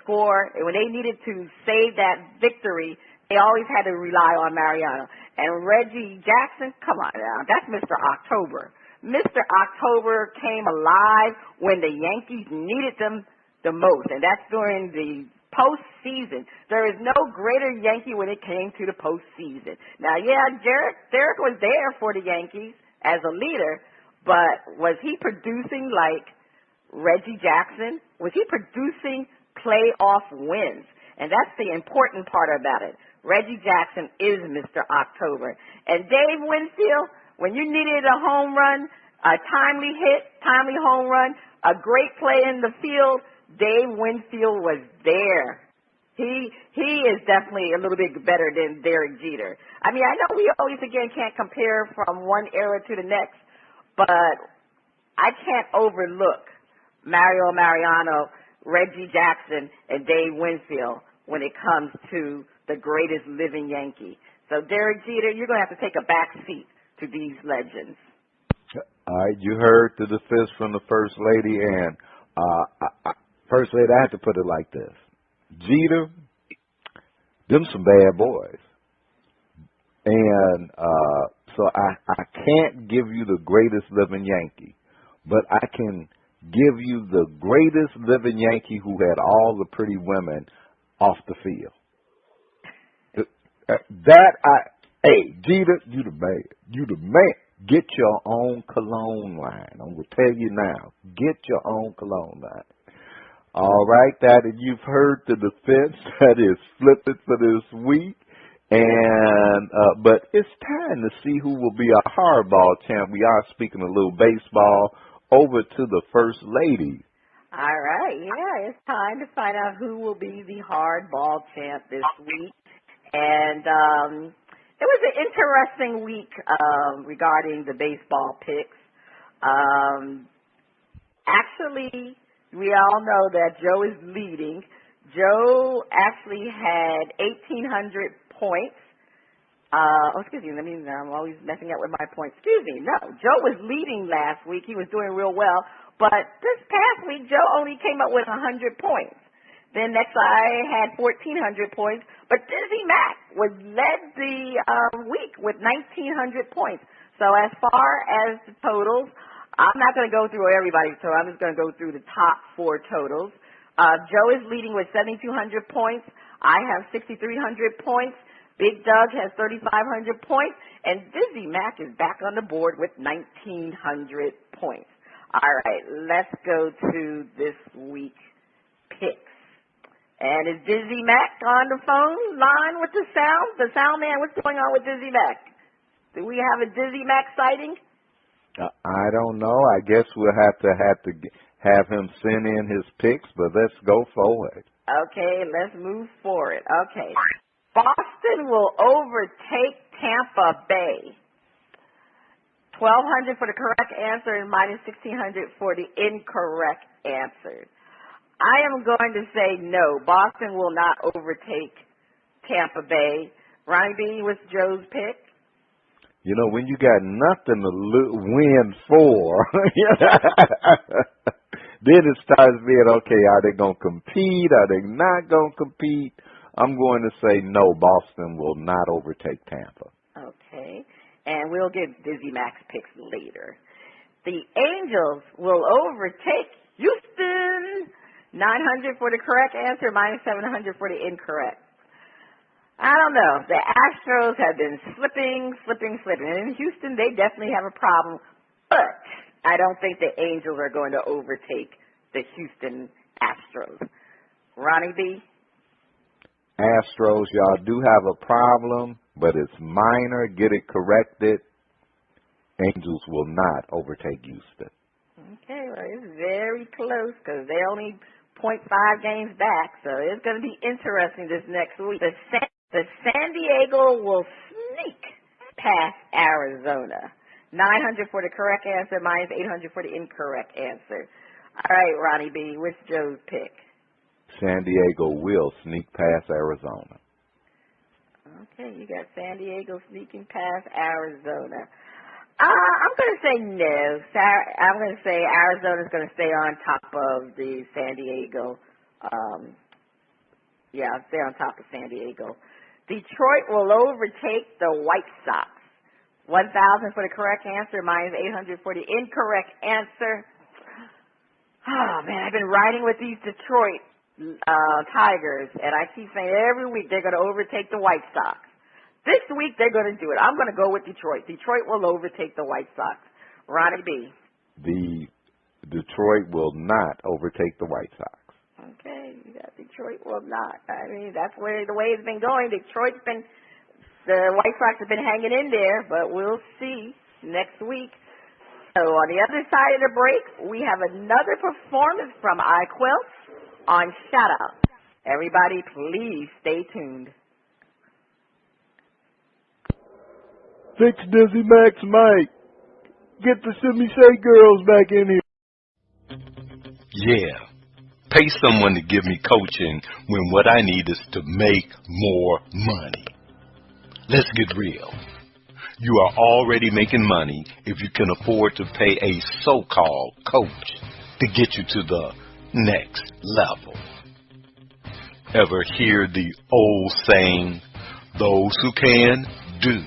score. And when they needed to save that victory, they always had to rely on Mariano. And Reggie Jackson, come on now, that's Mr. October. Mr. October came alive when the Yankees needed them the most, and that's during the postseason. There is no greater Yankee when it came to the postseason. Now, yeah, Derek was there for the Yankees as a leader, but was he producing like Reggie Jackson? Was he producing playoff wins? And that's the important part about it. Reggie Jackson is Mr. October. And Dave Winfield, when you needed a home run, a timely hit, timely home run, a great play in the field, Dave Winfield was there. He is definitely a little bit better than Derek Jeter. I mean, I know we always, again, can't compare from one era to the next, but I can't overlook Mariano, Reggie Jackson, and Dave Winfield when it comes to the greatest living Yankee. So, Derek Jeter, you're going to have to take a back seat to these legends. All right, you heard the defense from the First Lady, and First Lady, I have to put it like this. Jeter, them some bad boys. And so I can't give you the greatest living Yankee, but I can give you the greatest living Yankee who had all the pretty women off the field. Hey, Jeter, you the man. You the man. Get your own cologne line. I'm going to tell you now. Get your own cologne line. All right, you've heard the defense that is flipping for this week. And but it's time to see who will be our hardball champ. We are speaking a little baseball. Over to the First Lady. All right, yeah, it's time to find out who will be the hardball champ this week. And it was an interesting week regarding the baseball picks. Actually, we all know that Joe is leading. Joe actually had 1,800 points. Excuse me, I'm always messing up with my points. Excuse me, no, Joe was leading last week. He was doing real well. But this past week, Joe only came up with 100 points. Then next I had 1,400 points. But DizzieMac led the week with 1,900 points. So as far as the totals, I'm not going to go through everybody, so I'm just going to go through the top four totals. Joe is leading with 7,200 points. I have 6,300 points. Big Doug has 3,500 points. And DizzieMac is back on the board with 1,900 points. All right, let's go to this week's picks. And is DizzieMac on the phone line with the sound? The sound man, what's going on with DizzieMac? Do we have a DizzieMac sighting? I don't know. I guess we'll have to have him send in his picks, but let's go forward. Okay, let's move forward. Okay. Boston will overtake Tampa Bay. 1,200 for the correct answer and minus 1,600 for the incorrect answer. I am going to say no. Boston will not overtake Tampa Bay. Ronnie B, what's Joe's pick? You know, when you got nothing to win for, then it starts being, okay, are they going to compete? Are they not going to compete? I'm going to say no, Boston will not overtake Tampa. Okay, and we'll get DizzieMac's picks later. The Angels will overtake Houston. 900 for the correct answer, minus 700 for the incorrect. I don't know. The Astros have been slipping. And in Houston, they definitely have a problem. But I don't think the Angels are going to overtake the Houston Astros. Ronnie B? Astros, y'all do have a problem, but it's minor. Get it corrected. Angels will not overtake Houston. Okay, well, it's very close because they're only 0.5 games back, so it's going to be interesting this next week. The San Diego will sneak past Arizona. 900 for the correct answer, minus 800 for the incorrect answer. All right, Ronnie B., what's Joe's pick? San Diego will sneak past Arizona. Okay, you got San Diego sneaking past Arizona. I'm going to say no. I'm going to say Arizona's going to stay on top of the San Diego. Stay on top of San Diego. Detroit will overtake the White Sox. 1,000 for the correct answer, minus 800 for the incorrect answer. Oh, man, I've been riding with these Detroit Tigers, and I keep saying every week they're going to overtake the White Sox. This week they're going to do it. I'm going to go with Detroit. Detroit will overtake the White Sox. Ronnie B. The Detroit will not overtake the White Sox. Okay, you got Detroit will not. I mean, that's the way it's been going. The White Sox have been hanging in there, but we'll see next week. So on the other side of the break, we have another performance from iQuilts on Shout Out. Everybody, please stay tuned. Fix DizzieMac's mic. Get the Shimmy Shake girls back in here. Yeah. Pay someone to give me coaching when what I need is to make more money. Let's get real. You are already making money if you can afford to pay a so-called coach to get you to the next level. Ever hear the old saying, those who can, do.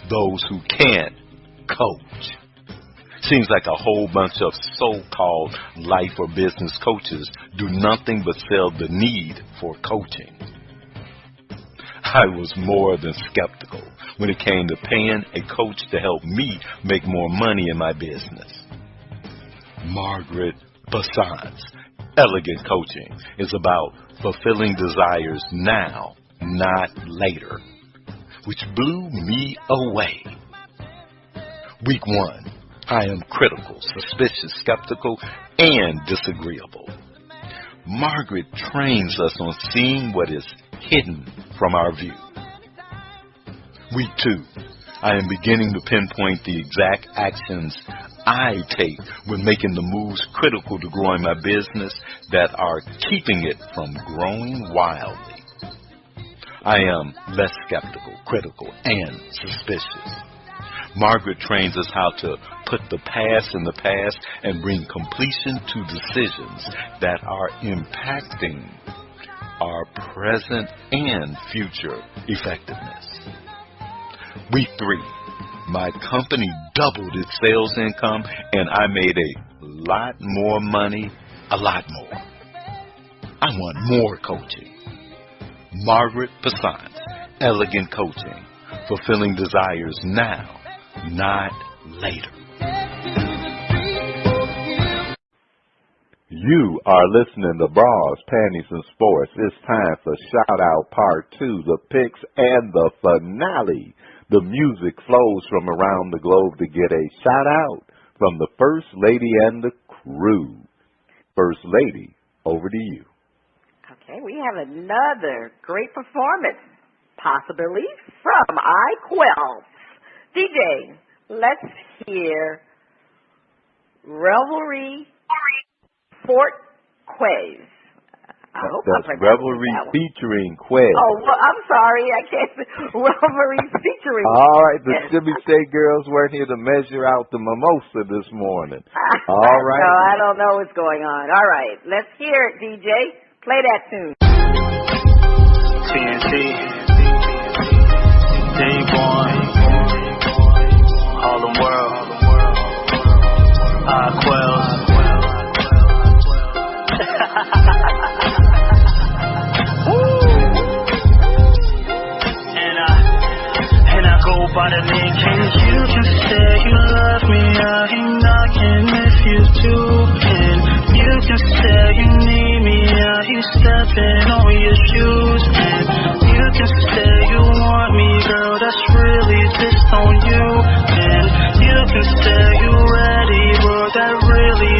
Those who can't, coach. Seems like a whole bunch of so-called life or business coaches do nothing but sell the need for coaching. I was more than skeptical when it came to paying a coach to help me make more money in my business. Margaret Bassant's Elegant Coaching is about fulfilling desires now, not later, which blew me away. Week 1, I am critical, suspicious, skeptical, and disagreeable. Margaret trains us on seeing what is hidden from our view. Week 2, I am beginning to pinpoint the exact actions I take when making the moves critical to growing my business that are keeping it from growing wildly. I am less skeptical, critical, and suspicious. Margaret trains us how to put the past in the past and bring completion to decisions that are impacting our present and future effectiveness. Week 3, my company doubled its sales income and I made a lot more money, a lot more. I want more coaching. Margaret Bassant's Elegant Coaching, fulfilling desires now, not later. You are listening to Bras, Panties and Sports. It's time for Shout Out Part 2, the picks and the finale. The music flows from around the globe to get a shout out from the First Lady and the crew. First Lady, over to you. Okay, we have another great performance, possibly, from iQuilts. DJ, let's hear Revelry Fort Quays. That's Revelry featuring Quez. Oh, well, I'm sorry. I can't say Revelry featuring. All right, the Shimmy Shake girls weren't here to measure out the mimosa this morning. All right. No, I don't know what's going on. All right, let's hear it, DJ. Play that tune. TNT, Day Born, Harlem World, iQuilts. And I go by the name King. You can say you love me, I ain't knocking if you do. And you can say you need me, I ain't stepping on your shoes. And you can say you want me, girl, that's really just on you. And you can say you ready, bro, that really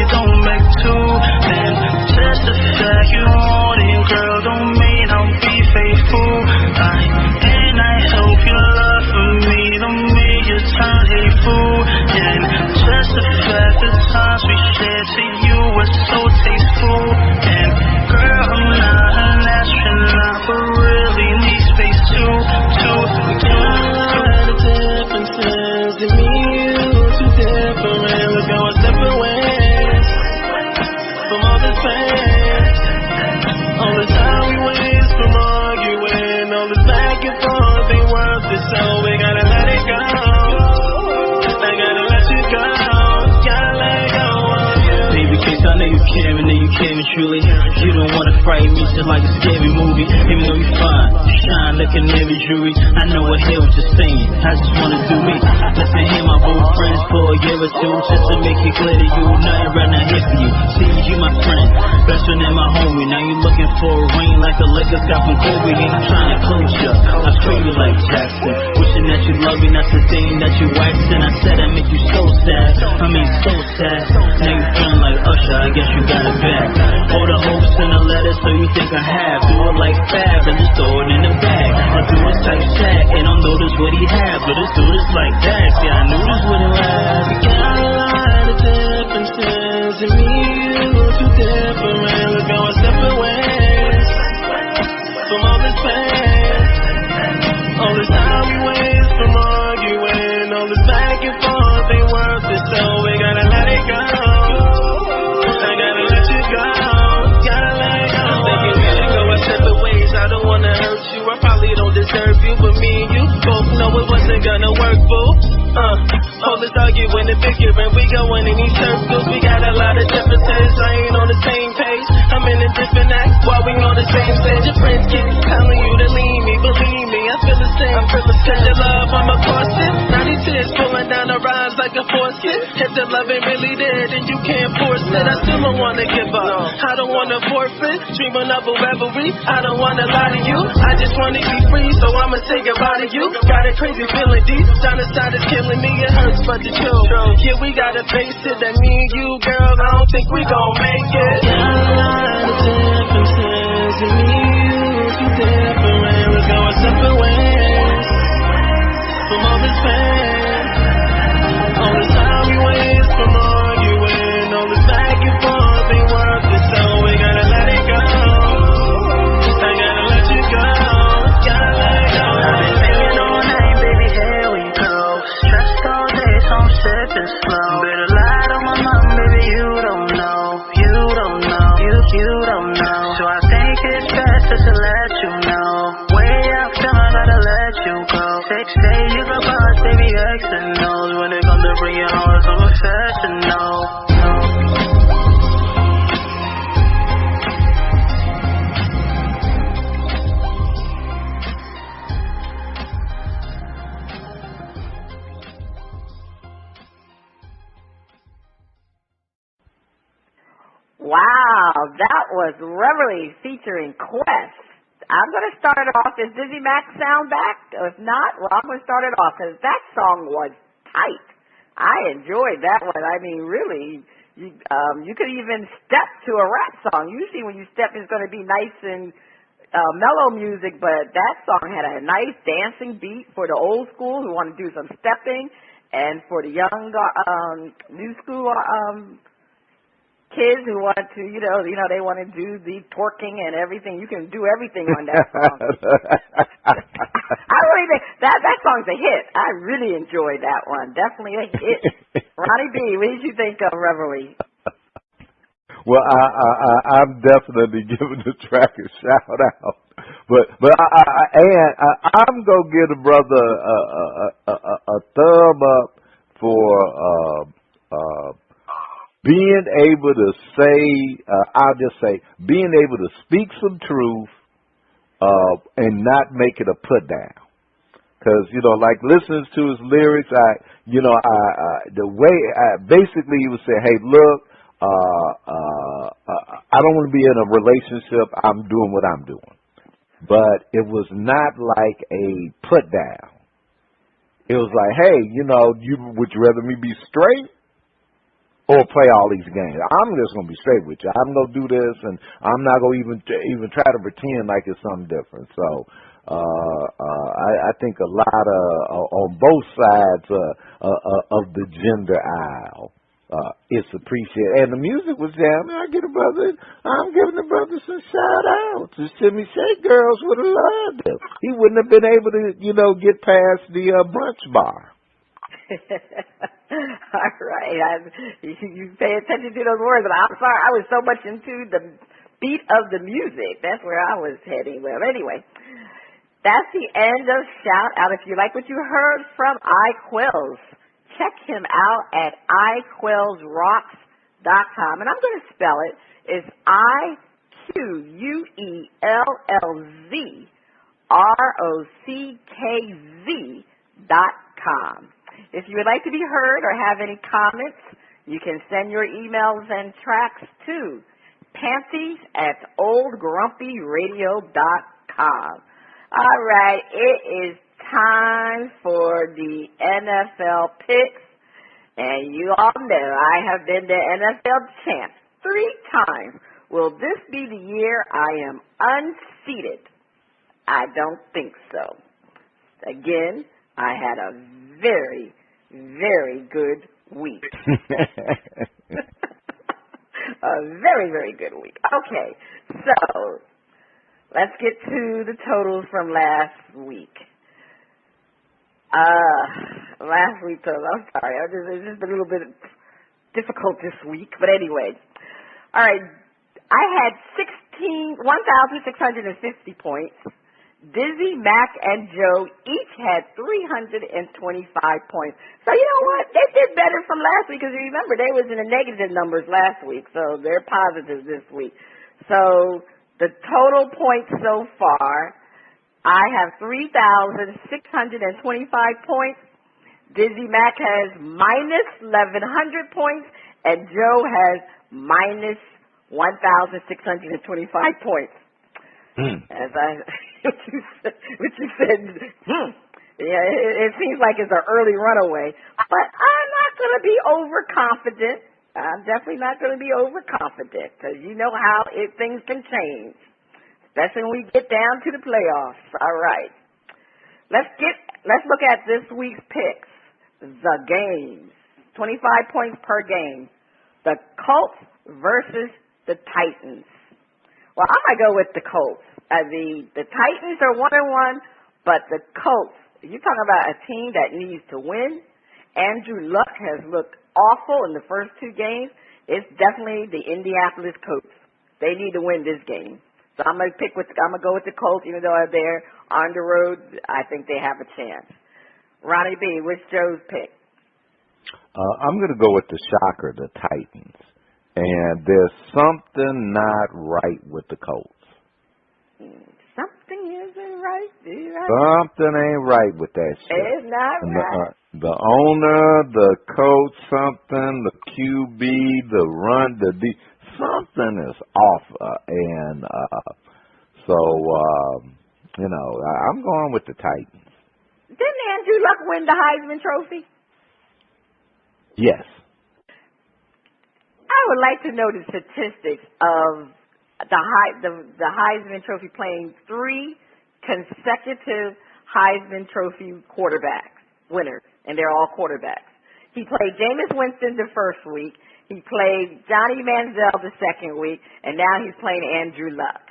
sound hateful. And just the fact the times we shared to you was so tasteful. And girl, I'm not an astronaut, but really need space too. We got a lot of differences, and me and you are too different. We're going separate ways from all this pain. All the time we waste from arguing, all this back and forth ain't worth it, so we gotta let it go. I gotta let you go, gotta let go of you. Baby case, I know you caring, and you caring truly. You don't wanna frighten me just like a scary movie. Even though you fine, you shine like a navy jewelry. I know what hell what you're saying, I just wanna do me. Listen here, my old friends for a year or two, just to make it clear to you, nothing right now here for you. See, you my friend, best friend and my homie. Now you looking for a ring like a Lakers got from Kobe, and I'm trying to close you. I scream you like Jackson, wishing that you love me, that's the thing that you waxing. I said I make you so sad, I mean so sad. Now you feeling like Usher, I guess you got it back. All the hopes in the letter, so you think I have. Do it like Fab and just throw it in the bag. I do this type sad, and I know this what he have, but let's do this like that. See, I knew this wouldn't last. We got a lot of differences, and me and you are too different. We're going separate ways from all this pain. All this time we waste from arguing, all this back and forth ain't worth it, so we gotta let it go. I gotta let you go, gotta let it go. Thinking we should go our separate ways, I don't wanna hurt you, I probably don't deserve you, but me and you both know it wasn't gonna work, boo. All this arguing and bickering, we going in these circles, we got a lot of differences, I ain't on the same page, I'm in a different act, while we on the same stage. Your friends keep telling you to leave me, believe me, I feel the same, cause your love, I'm a corset, now these tears pulling down the rise like a faucet. If the love ain't really there, then you can't force it, I still don't wanna give up, I don't wanna forfeit, dreaming of a revelry, I don't wanna lie to you, I just wanna be free, so I'ma say goodbye to you. Got a crazy feeling deep, down inside is killing me, it hurts but the truth. Yeah, we gotta face it, that me and you, girl, I don't think we gon' make it. Got a lot of differences, and me and you are too different. We're going separate ways from all this pain. All the time we waste from arguing, all this back and forth ain't worth it, so we gotta let it go. I gotta let you go, gotta let it go. I've been thinking all night, baby, here we go. Stressed all day, so I'm sipping slow. Better lie on my mom, baby, you don't know. You don't know, you don't know. So I think it's best just to let you know. Way out, I gotta let you go. 6 days, you got bars, baby, X and O's. When it comes to bringing home, so professional. Wow, that was Reveille featuring Quest. I'm going to start it off. Does DizzieMac sound back? If not, well, I'm going to start it off because that song was tight. I enjoyed that one. I mean, really, you could even step to a rap song. Usually when you step, it's going to be nice and mellow music, but that song had a nice dancing beat for the old school who want to do some stepping, and for the young new school kids who want to, they want to do the twerking and everything. You can do everything on that song. I really think that song's a hit. I really enjoyed that one. Definitely a hit. Ronnie B, what did you think of Reveille? Well, I'm definitely giving the track a shout out, but I'm gonna give the brother a thumb up for being able to say, I'll just say, being able to speak some truth and not make it a put down. Because, like listening to his lyrics, the way, basically he would say, hey, look, I don't want to be in a relationship. I'm doing what I'm doing. But it was not like a put down. It was like, hey, would you rather me be straight or play all these games? I'm just going to be straight with you. I'm going to do this, and I'm not going to even try to pretend like it's something different. So I think a lot on both sides of the gender aisle. It's appreciated, and the music was jamming. I'm giving the brother some shout outs. The Shimmy Shake Girls would have loved him. He wouldn't have been able to, get past the brunch bar. All right, you pay attention to those words, but I'm sorry, I was so much into the beat of the music. That's where I was heading. Well, anyway, that's the end of shout out. If you like what you heard from iQuills, check him out at iQuillsRocks.com. And I'm going to spell it. It's IQUELLZROCKZ.com. If you would like to be heard or have any comments, you can send your emails and tracks to panties@oldgrumpyradio.com. All right, it is time for the NFL picks. And you all know I have been the NFL champ 3 times. Will this be the year I am unseated? I don't think so. Again, I had a very, very good week. A very, very good week. Okay, so let's get to the totals from last week. Last week, I'm sorry, it's just a little bit difficult this week, but anyway. All right, I had 1,650 points. DizzieMac and Joe each had 325 points. So you know what? They did better from last week because remember, they was in the negative numbers last week, so they're positive this week. So the total points so far, I have 3,625 points. DizzieMac has minus 1,100 points, and Joe has minus 1,625 points. As what you said, yeah, it seems like it's an early runaway. But I'm not going to be overconfident. I'm definitely not going to be overconfident because you know how things can change, especially when we get down to the playoffs. All right, let's look at this week's picks. The games, 25 points per game. The Colts versus the Titans. Well, I'm going to go with the Colts. The Titans are 1-1, but the Colts, you're talking about a team that needs to win. Andrew Luck has looked awful in the first 2 games. It's definitely the Indianapolis Colts. They need to win this game. So I'm going to go with the Colts, even though they're on the road. I think they have a chance. Ronnie B., what's Joe's pick? I'm going to go with the shocker, the Titans. And there's something not right with the Colts. Something isn't right. Something ain't right with that shit. It's not right. The owner, the coach, something, the QB, the run, something is off. I'm going with the Titans. Didn't Andrew Luck win the Heisman Trophy? Yes. I would like to know the statistics of the Heisman Trophy playing 3 consecutive Heisman Trophy winners, and they're all quarterbacks. He played Jameis Winston the first week. He played Johnny Manziel the second week, and now he's playing Andrew Luck.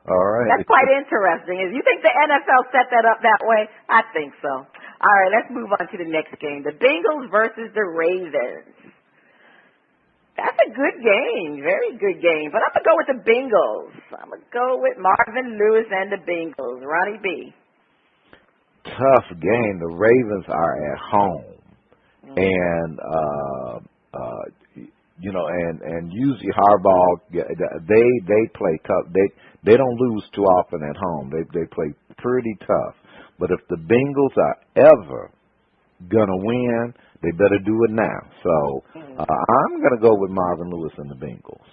All right. That's quite interesting. You think the NFL set that up that way? I think so. All right, let's move on to the next game. The Bengals versus the Ravens. That's a good game, very good game. But I'm going to go with the Bengals. I'm going to go with Marvin Lewis and the Bengals. Ronnie B. Tough game. The Ravens are at home. And, and usually Harbaugh, they play tough. They don't lose too often at home. They play pretty tough. But if the Bengals are ever going to win, they better do it now. So I'm going to go with Marvin Lewis and the Bengals.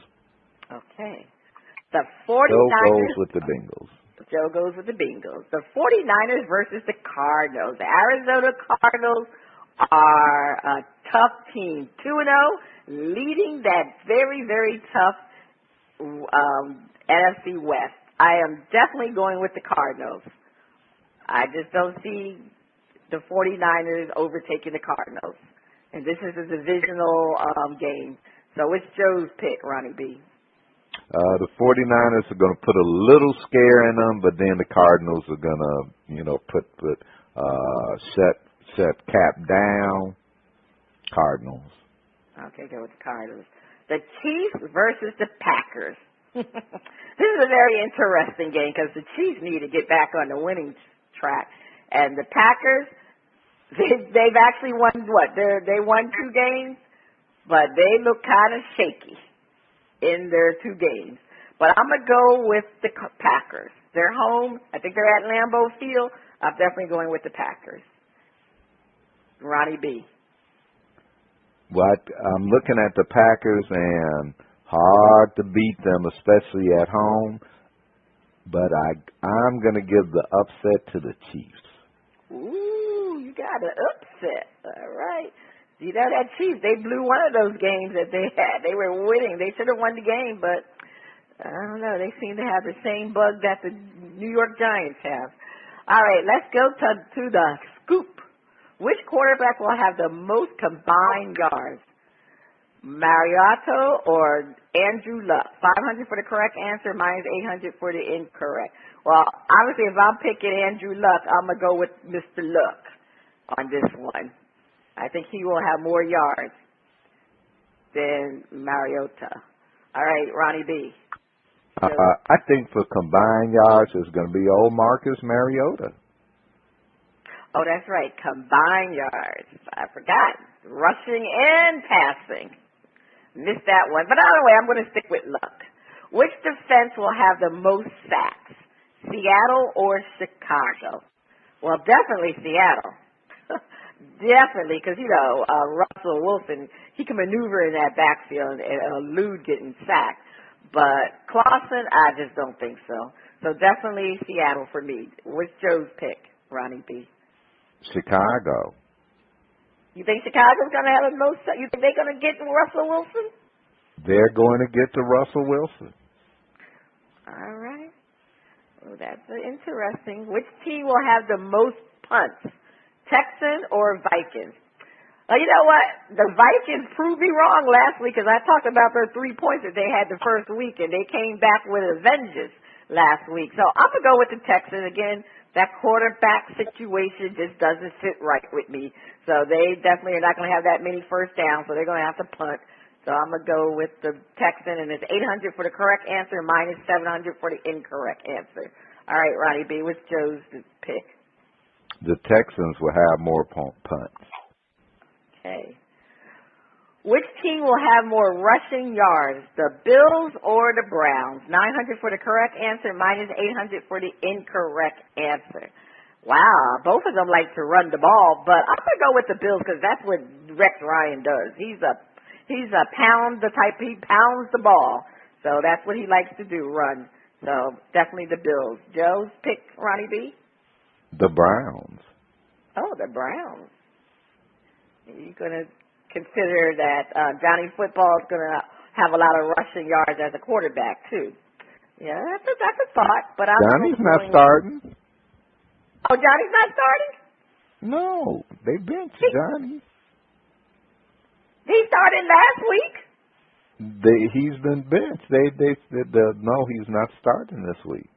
Okay. The 49ers. Joe goes with the Bengals. Joe goes with the Bengals. The 49ers versus the Cardinals. The Arizona Cardinals are a tough team. 2-0, leading that very, very tough NFC West. I am definitely going with the Cardinals. I just don't see the 49ers overtaking the Cardinals. And this is a divisional game. So it's Joe's pick, Ronnie B. The 49ers are going to put a little scare in them, but then the Cardinals are going to, set Cap down. Cardinals. Okay, go with the Cardinals. The Chiefs versus the Packers. This is a very interesting game because the Chiefs need to get back on the winning track. And the Packers, they've actually won, they won 2 games, but they look kind of shaky in their 2 games. But I'm going to go with the Packers. They're home. I think they're at Lambeau Field. I'm definitely going with the Packers. Ronnie B. Well, I'm looking at the Packers, and hard to beat them, especially at home. But I'm going to give the upset to the Chiefs. Ooh, you got an upset. All right. See, that Chiefs, they blew one of those games that they had. They were winning. They should have won the game, but I don't know. They seem to have the same bug that the New York Giants have. All right, let's go to the scoop. Which quarterback will have the most combined yards? Mariota or Andrew Luck? 500 for the correct answer, minus 800 for the incorrect. Well, obviously, if I'm picking Andrew Luck, I'm going to go with Mr. Luck on this one. I think he will have more yards than Mariota. All right, Ronnie B. I think for combined yards, it's going to be old Marcus Mariota. Oh, that's right. Combined yards. I forgot. Rushing and passing. Missed that one. But either way, I'm going to stick with Luck. Which defense will have the most sacks? Seattle or Chicago? Well, definitely Seattle. Definitely, because, Russell Wilson, he can maneuver in that backfield and elude getting sacked. But Clausen, I just don't think so. So definitely Seattle for me. What's Joe's pick, Ronnie B? Chicago. You think Chicago's going to have the most? You think they're going to get Russell Wilson? They're going to get to Russell Wilson. All right. Well, that's interesting. Which team will have the most punts? Texans or Vikings? You know what? The Vikings proved me wrong last week because I talked about their 3 points that they had the first week, and they came back with a vengeance last week. So I'm going to go with the Texans again. That quarterback situation just doesn't fit right with me. So they definitely are not going to have that many first downs, so they're going to have to punt. So I'm going to go with the Texan, and it's 800 for the correct answer, minus 700 for the incorrect answer. All right, Ronnie B., what's Joe's pick? The Texans will have more punts. Okay. Which team will have more rushing yards, the Bills or the Browns? 900 for the correct answer, minus 800 for the incorrect answer. Wow, both of them like to run the ball, but I'm going to go with the Bills because that's what Rex Ryan does. He's a pound the type, he pounds the ball. So that's what he likes to do, run. So definitely the Bills. Joe's pick, Ronnie B? The Browns. Oh, the Browns. You're going to consider that Johnny Football is going to have a lot of rushing yards as a quarterback, too. Yeah, that's a thought. But Johnny's not starting. Oh, Johnny's not starting? No, they benched Johnny. He started last week? He's been benched. No, he's not starting this week.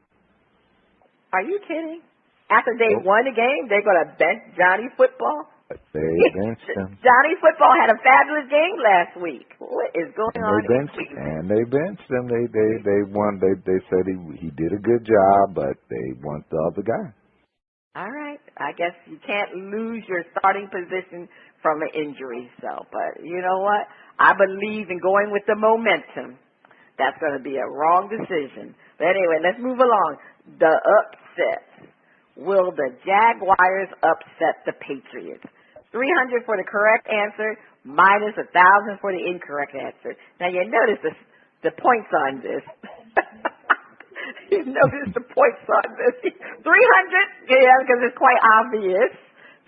Are you kidding? After they won the game, they're going to bench Johnny Football? They benched him. Johnny Football had a fabulous game last week. What is going on? They benched him. They won. They said he did a good job, but they want the other guy. All right. I guess you can't lose your starting position from an injury. But you know what? I believe in going with the momentum. That's going to be a wrong decision. But anyway, let's move along. The upset. Will the Jaguars upset the Patriots? 300 for the correct answer, minus 1,000 for the incorrect answer. Now, you notice the points on this. You notice the points on this. 300, yeah, because it's quite obvious.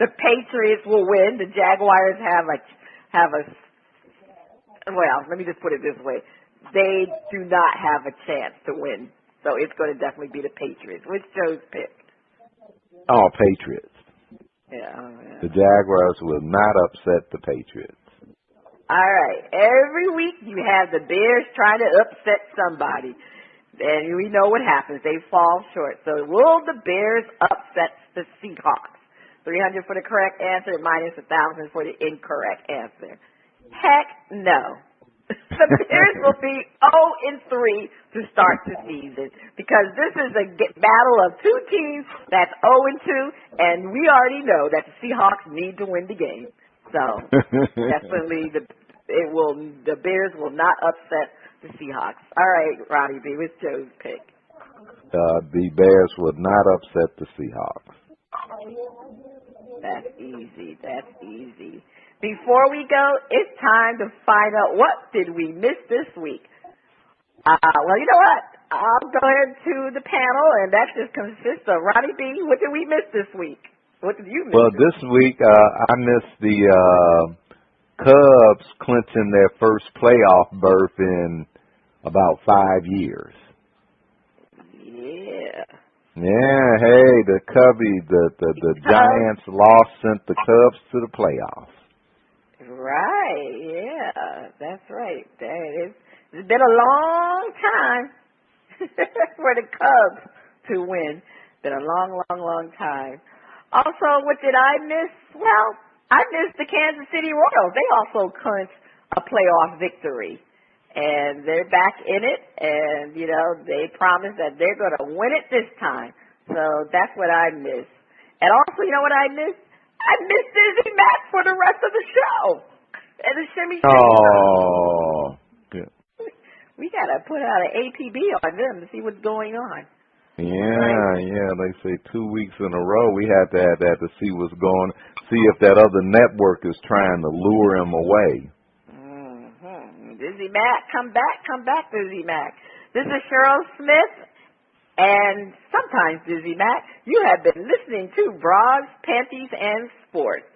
The Patriots will win. The Jaguars have a. Well, let me just put it this way. They do not have a chance to win. So So it's going to definitely be the Patriots. Which Joe's pick? Oh, Patriots. Yeah. The Jaguars will not upset the Patriots. All right. Every week you have the Bears trying to upset somebody. And we know what happens. They fall short. So will the Bears upset the Seahawks? 300 for the correct answer, minus 1,000 for the incorrect answer. Heck no. The Bears will be 0-3 to start the season because this is a battle of two teams that's 0-2, and we already know that the Seahawks need to win the game. So definitely the Bears will not upset the Seahawks. All right, Ronnie B, what's Joe's pick? The Bears would not upset the Seahawks. That's easy. That's easy. Before we go, it's time to find out what did we miss this week. Well, you know what? I'll go ahead to the panel, and that just consists of Ronnie B. What did we miss this week? What did you miss? Well, this week I missed the Cubs clinching their first playoff berth in about 5 years. Yeah. Yeah, hey, the Giants sent the Cubs to the playoffs. Right, yeah, that's right. It's been a long time for the Cubs to win. Been a long time. Also, what did I miss? Well, I missed the Kansas City Royals. They also clinched a playoff victory. And they're back in it, and, you know, they promised that they're going to win it this time. So that's what I missed. And also, you know what I missed? I missed DizzieMac for the rest of the show. And the Shimmy Shimmy. Oh. Good. We got to put out an APB on them to see what's going on. Yeah, they say 2 weeks in a row. We had to have that to see what's going, see if that other network is trying to lure him away. DizzieMac, come back, DizzieMac. This is Cheryl Smith, and sometimes DizzieMac. You have been listening to Bras, Panties, and Sports.